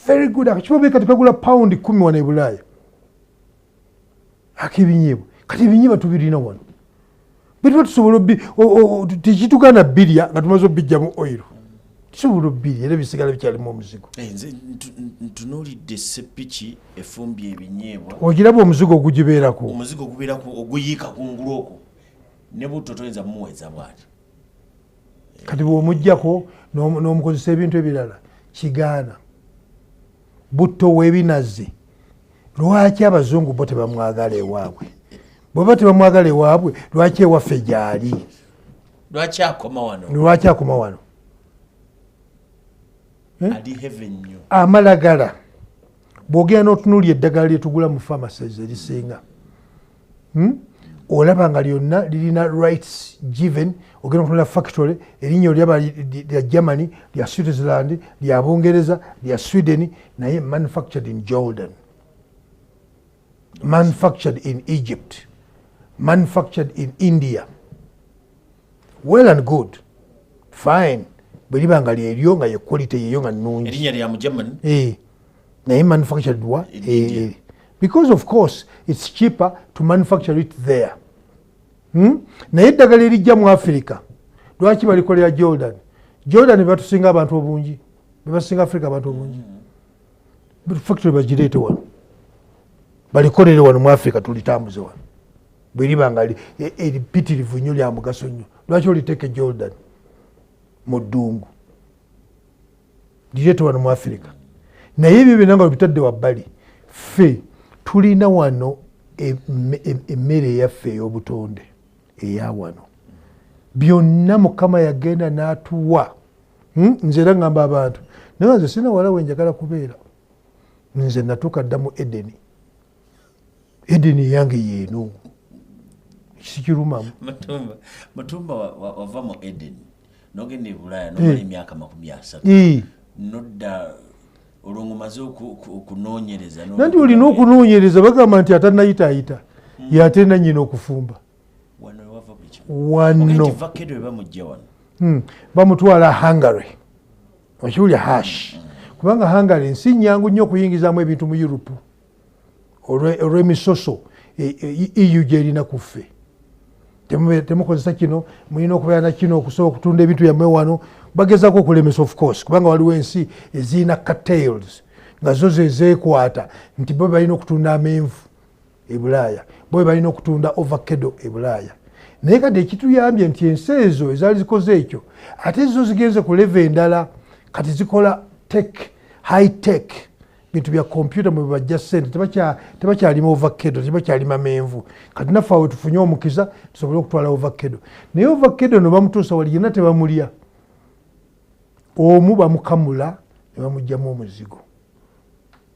S2: very good. Akakiba kati kagula paundi 10 wano e Bulaaya ak'ebinyeebwa. Kati ebinyeebwa tubirina wano bituba tusobola tekitugana birya nga tumaze obijja mu oil kisobola bbiri era bisigala bikyalimu omuzigo.
S1: Nze ntunuulidde seppiki efumbye ebinyeebwa.
S2: Ogiraba omuzigo ogugibeerako.
S1: Omuzigo gubeerako oguyiika kungulu okwo ne butto toyinza mumuweza bw'ati.
S2: Kati bw'omuggyako n'omukozesa ebintu ebirala kigaana. Butto w'ebinazi lwaki abazungu bo tebamwagala ewaabwe? Bweba tebamwagala ewaabwe lwaki ewaffe gyali?
S1: Lwaki akoma wano?
S2: Lwaki akoma wano?
S1: Ali heaven nnyo.
S2: Amalagala bw'ogenda n'otunuulya eddagala lyetugula mu pharmacies erisinga olaba nga lyonna lirina rights given. Ogenda kutunula factory erinnyo lyaba lya Germany, lya Switzerland, lya Bungereza, lya Sweden, naye manufactured in Jordan, manufactured in Egypt, manufactured in India. Well and good, fine. Bwe liba nga lyeryo nga ye quality yeyo nga nnungi.
S1: Erinnya lya mu Germany.
S2: Naye manufactured wa? Because of course it's cheaper to manufacture it there. Naye eddagala erijja mu Africa lwaki balikolera Jordan? Jordan batusinga abantu obungi, bebasinga Africa abantu obungi. Factory bagireete wano balikolere wano mu Africa tulitambuze wano. Bwe liba nga eripitirivu nnyo lya mugaso nnyo lwaki oliteeke Jordan mu ddungu lireete wano mu Africa? Naye ebyo byonna nga bitadde wabbali, ffe tulina wano emmere eyaffe ey'obutonde eya wano byonna Mukama yagenda n'atuwa. Nze era ngamba abantu naye nze sina wala wenjagala kubeera. Nze natuuka dda mu Edeni. Edeni yange yeeno sikirumamu.
S1: Mutumba wava mu Edeni n'ogenda e Bulaaya n'omala emyaka 30 nodda olwongomaze okunoonyereza.
S2: Nanti olina okunoonyereza bagamba nti atanayitaayita yate nannyina okufumba wano. Bamutwala Hungary, okiwulya hash, kubanga Hungary nsi nnyangu nnyo okuyingizaamu ebintu mu Europe olw'emisoso EU gyerina ku ffe. Temukozesa kino, mulina okubeera na kino okusobola okutunda ebintu byammwe wano. Bagezaako okulemesa of course, kubanga waliwo ensi ezirina cartels nga zo zezeekwata nti bo balina okutunda amenvu e Bulaaya, bo balina okutunda ovacado e Bulaaya. Naye kati ekituyambye nti ensi ezo ezaali zikoze ekyo ate zo zigenze ku leve endala, kati zikola high tech bintu bya kompyuta mwe bajja ssente. Tebakyalima ovacado, tebakyalima menvu. Kati naffe awe tufunye omukiza tusobole okutwala ovacado. Naye ovacado no bamutuusa wali yenna tebamulya. Omu bamukamula ne bamugyamu omuzigo,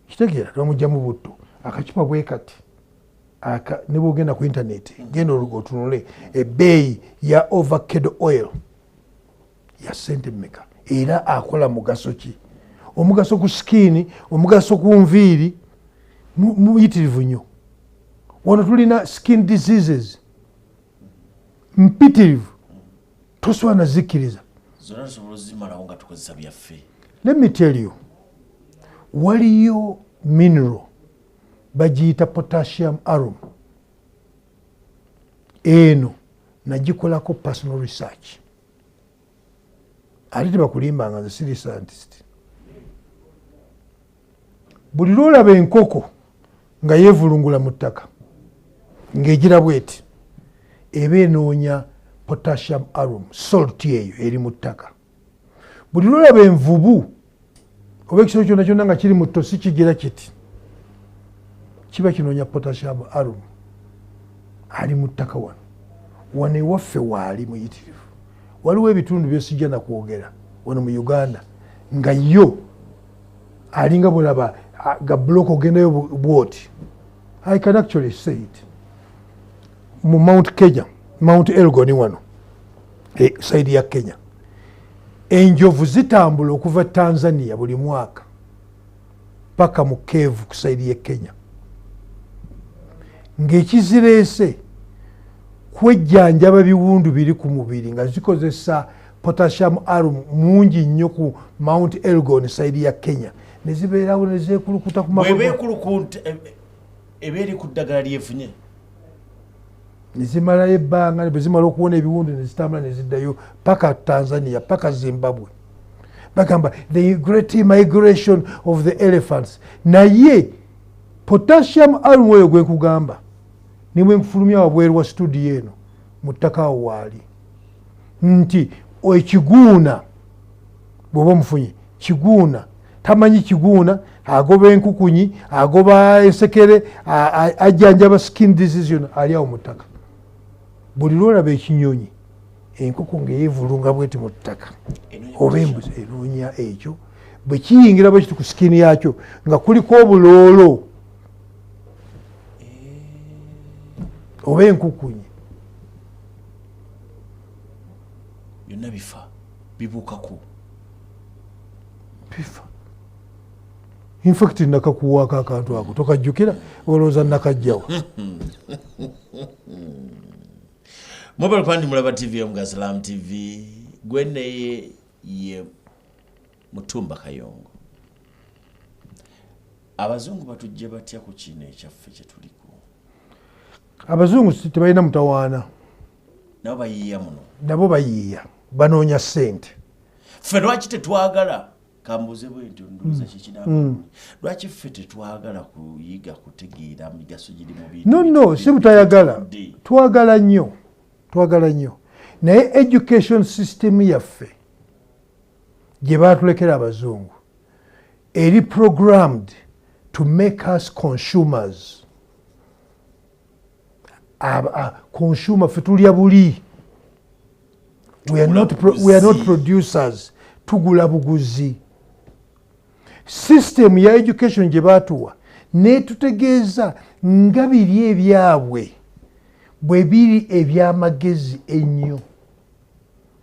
S2: kitegeera, ne bamugyamu butto akacupa bwe kati. Ne bwogenda ku intaneti genda otunule ebbeeyi ya ovacado oil ya ssente mmeka era akola mugaso ki? Omugaso ku sikiini, omugaso ku nviiri muyitirivu nnyo. Wano tulina skin diseases mpitirivu tosobola nazikkiriza. Let me tell you, waliyo mineral bagiyita potassium arum. Eno nagikolako personal research. Ate tebakulimbanga nze siri scientist. Buli lwolaba enkoko nga yeevulungula mu ttaka ng'egira bweti eba enoonya potassium arum, salt eyo eri mu ttaka. Buli lwolaba envubu oba ekisolo kyonna kyonna nga kiri mu ttosi kigira kiti kiba kinoonya potassium arum, ali mu ttaka wano. Wano ewaffe waali muyitirivu. Waliwo ebitundu byesijja na kwogera wano mu Uganda nga yo alinga bulaba ga block ogendayo bwoti. I can actually say it. Mu Mount Kenya, Mount Elgon wano side ya Kenya, enjovu zitambula okuva Tanzania buli mwaka paka mu Kevu ku side ya Kenya. Ng'ekizireese kwejjanjaba biwundu biri ku mubiri nga zikozesa potassium arum mungi nnyo ku Mount Elgon side ya Kenya. Nezibeerawo nezeekulukuta ku magogo.
S1: Bwebeekulukuta eba eri ku ddagala lyefunye.
S2: Nezimalayo ebbanga, bwe zimala okuwona ebiwundu nezitambula neziddayo paka Tanzania, paka Zimbabwe. bagamba the great migration of the elephants naye potassium iron oyo gwe nkugamba nimwe nkufulumya wabweru wa studio eno mu ttaka awo waali nti ekiguuna bw'oba omufunye kiguuna tamanyi kiguuna agoba enkukunyi agoba ensekere ajjanjaba skin disease yona ali awo mu ttaka buli lwolaba ekinyonyi enkoko ngaeyevulunga bweti mu ttaka oba embuzi enoonya ekyo bwe kiyingira bwe kiti ku sikini yakyo nga kuliko obuloolo oba enkukunyi
S1: byonna bifa bibuukako
S2: bifa infact nakakuwaako akantu ako tokajjukira olowooza nakajjawo
S1: mobile pandi mulaba tv omuga Salam TV gweneye ye Mutumba Kayongo abazungu batujje batya ku kino ekyaffe kyetuliko
S2: abazungu tebalina mutawaana
S1: nabo bayiiya muno
S2: nabo bayiiya banoonya ssente
S1: ffe lwaki tetwagala kambuze bwentyo nduuza kikinaa lwaki ffe tetwagala kuyiga kutegeera migaso giri mu bintu
S2: no si butayagala twagala nnyo naye education system yaffe gye baatulekera abazungu eri programmed to make us consumers. Consumer ffe tulya buli. We are not producers. Tugula buguzi. System ya education gye baatuwa netutegeeza nga biri ebyabwe bwe biri ebyamagezi ennyo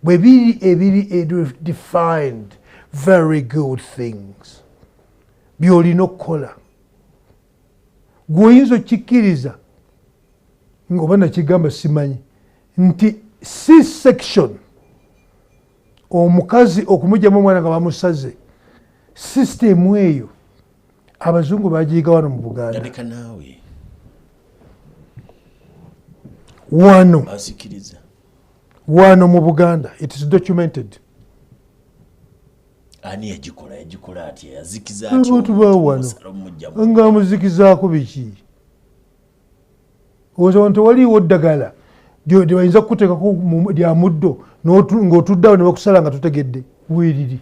S2: bwe biri ebiri defined very good things byolina okukola gweoyinza okikkiriza ngoba nakigamba simanyi nti C-section omukazi okumugyamu omwana nga bamusaze system eyo abazungu bagiyiga wano mu Buganda wano mu Buganda it is documented.
S1: Ani yagikola ati yazikiza
S2: ati abantu bawano nga muzikizaako biki ozo nti waliwo ddagala bayinza kukuteekako lya muddo ng'otuddawo ne bakusala nga totegedde weeriri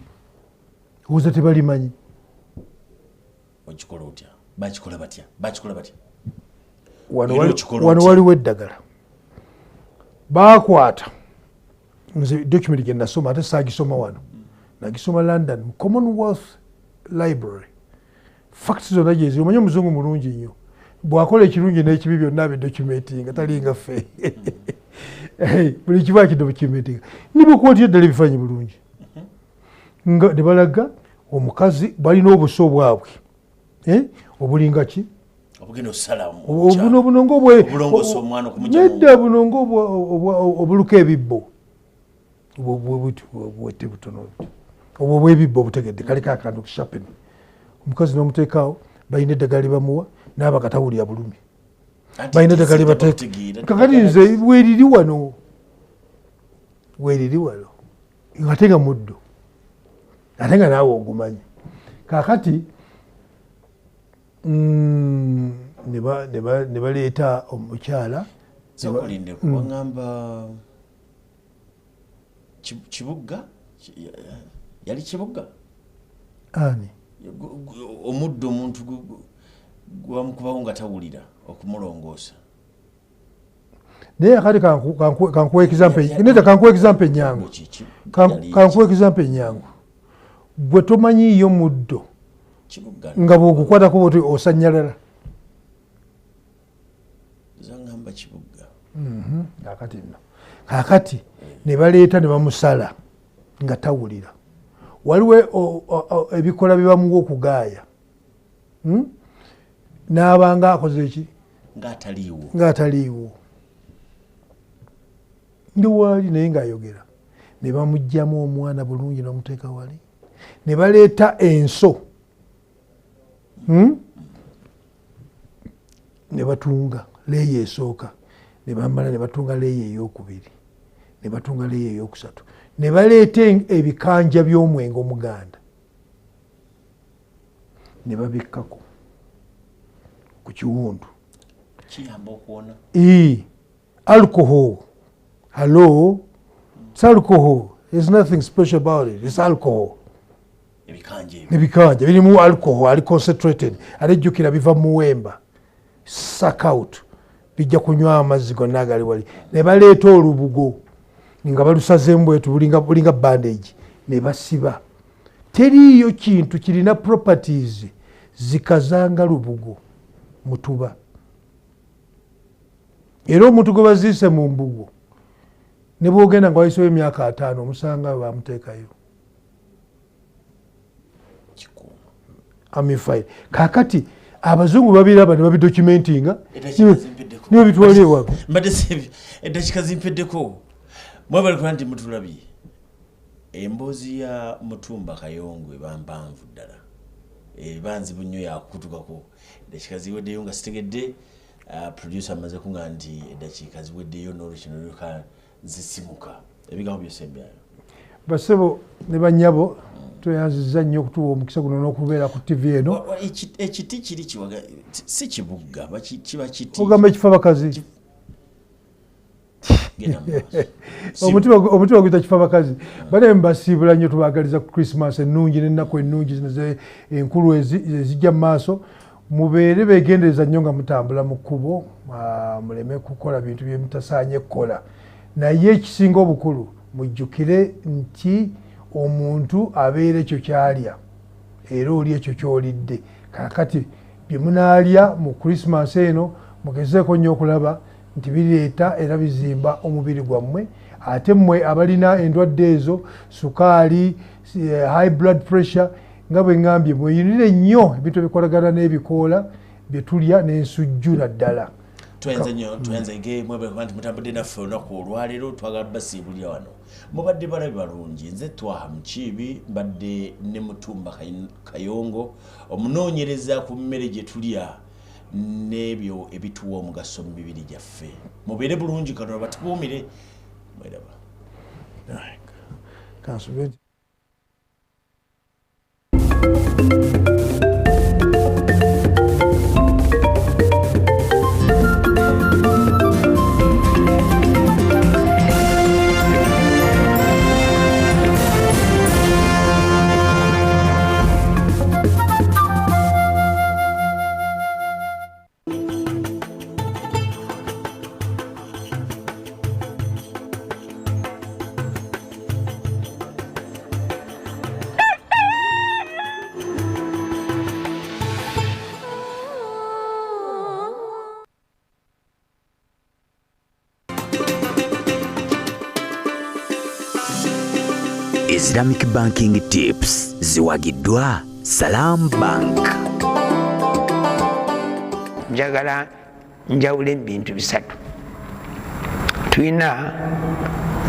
S2: oza tebalimanyi
S1: okikola otya bakikola batya
S2: wano waliwo eddagala baakwata nze document gye nasoma ate saagisoma wano nagisoma London mu Commonwealth Library facts zonna gyezi omanyi omuzungu mulungi nnyo bw'akola ekirungi n'ekibi byonna abidocumentinga talinga ffe buli kiba akidocumentinga nibwekwotya eddala ebifaanyi bulungi nga ne balaga omukazi balina obuso bwabwe obulinga ki obunongo nedda bunongo obuluka ebibbo bwete butono obwo bwebibbo obutegedde kaliko akantu kushapeni omukazi n'omuteekaawo balina eddagala libamuwa n'abakatawulira bulumi balina eddagala libateeka kakati nze weeriri wano ate nga muddo ate nga naawe ogumanyi kakati ne baleeta omukyala
S1: sokolinde kuwangamba Kibuga yali Kibuga
S2: ani
S1: omuddo omuntu gwamukubawo nga tawulira okumulongoosa
S2: naye akati kankuwa example enyangu bwe tomanyiiyo muddo nga bwogukwatako bwoti osanyalala
S1: zangamba Kibuga
S2: kakati nno kakati ne baleeta ne bamusala nga tawulira waliwo ebikola bye bamuwa okugaaya n'abanga akoze eki ng'ataliiwo ndi waali naye ng'ayogera ne bamugyamu omwana bulungi n'omuteeka wali ne baleeta enso ne batunga leeyi esooka ne bamala ne batunga leeyi ey'okubiri ne batunga leeyo eyokusatu ne baleeta ebikanja by'omwenge omuganda ne babikkako ku kiwundu
S1: kiyamba okuwona
S2: alcohol. Hello, it's alcohol. There's nothing special about it. It's alcohol. Ebikanja birimu alcohol ali concentrated alijjukira biva muwemba suck out bijja kunywa amazzi gonna agali wali ne baleeta olubugo nga balusazeemu bwetu bulinga bandage ne basiba. Teriiyo kintu kirina properties zikazanga lubugo mutuba. Era omuntu gwe baziise mu mbugo ne bwogenda nga wayisewo emyaka 5 omusanga bamuteekayo amifaire. Kakati abazungu babiraba ne babidocumentinga niwe bitwaleewa
S1: eddakiika zimpeddeko mwebali kuba nti mutulabye emboozi ya Mutumba Kayongo ebampanvu ddala ebanzibu nnyo yakutukako eddakiika ziweddeyo nga sitegedde producer amaze kunga nti eddakiika ziweddeyo n'olukino luka zisimuka ebigambo byose mbyayo
S2: basebo ne banyabo tweyanziza nnyo okutuwa omukisa guno n'okubeera ku TV eno.
S1: Ekiti kiri kiwaga si kibugga kiba kiti
S2: ogamba ekifa bakazi omutima gwita kifa bakazi bane mbasiibula nnyo tubagaliza ku Christmas ennungi n'ennaku ennungi zino enkulu ezijja mu maaso. Mubeere beegendereza nnyo nga mutambula mu kkubo muleme kukola bintu bye mutasaanye kukola naye ekisinga obukulu mujjukire nti omuntu abeera ekyo kyalya era oli ekyo kyolidde. Kakati bye munaalya mu Christmas eno mugezeeko nnyo okulaba nti bireeta era bizimba omubiri gwammwe. Ate mmwe abalina endwadde ezo sukaali, high blood pressure, nga bwe ngambye mweyunire nnyo ebintu ebikolagana n'ebikoola bye tulya n'ensujju naddala.
S1: Tuenze ge mwebe kwanti mutambudde naffe olunaku olwaleero twagala basiibulira wano mubadde balabi balungi. Nze Twaha Mukiibi mbadde ne Mutumba Kayongo omunoonyereza ku mmere gye tulya n'ebyo ebituwa omugaso mu mibiri gyaffe. Mubeere bulungi Katonda batukuumire mweraba.
S11: Islamic Banking Tips ziwagiddwa Salam Bank.
S12: Njagala njawule ebintu bisatu. Tuyina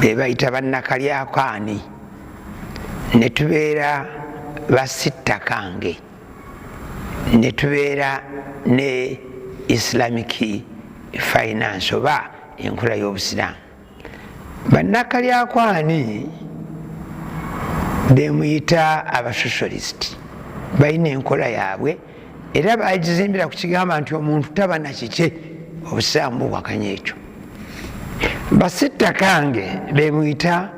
S12: be bayita bannakalyakaani ne tubeera basittakange ne tubeera ne Islamic finance oba enkola y'obusiraamu. Bannakalyakaani bemuyita abasocialist balina enkola yaabwe era bagizimbira ku kigamba nti omuntu taba na kike obusiraamu buwakanya ekyo. Basittakange bemuyita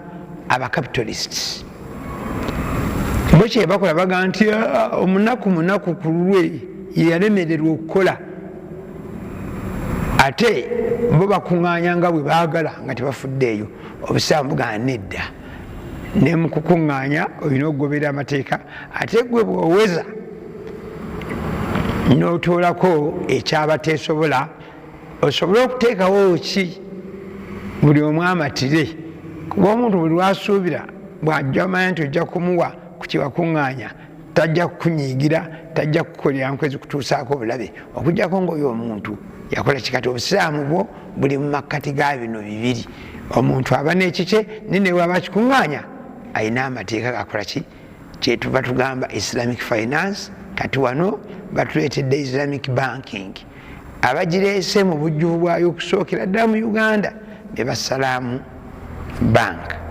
S12: abacapitalists bo kye bakola baga nti omunaku ku lulwe yeyalemererwa okukola ate bo bakuŋŋaanya nga bwe baagala nga tebafuddeeyo. Obusiraamu bugana nedda ne mukukuŋŋaanya olina okugoberera amateeka ate gwe bw'oweza n'otoolako ekyabateesobola osobole okuteekawo ki buli omu amatire kuba omuntu buli lwasuubira bw'ajja omanya nti ojja kumuwa ku kiwakuŋŋaanya tajja kukunyiigira tajja kukolera nkwezi kutuusaako obulabe okuggyako ng'oyo omuntu yakola kikati. Obusiraamu bwo buli mu makkati ga bino bibiri. Omuntu aba n'ekike nine waba kikuŋŋaanya ayina amateeka gakola ki kyetuva tugamba Islamic finance. Kati wano batuleetedde Islamic banking abagireese mu bujjuvu bwayo okusookera ddala mu Uganda be basalaamu bank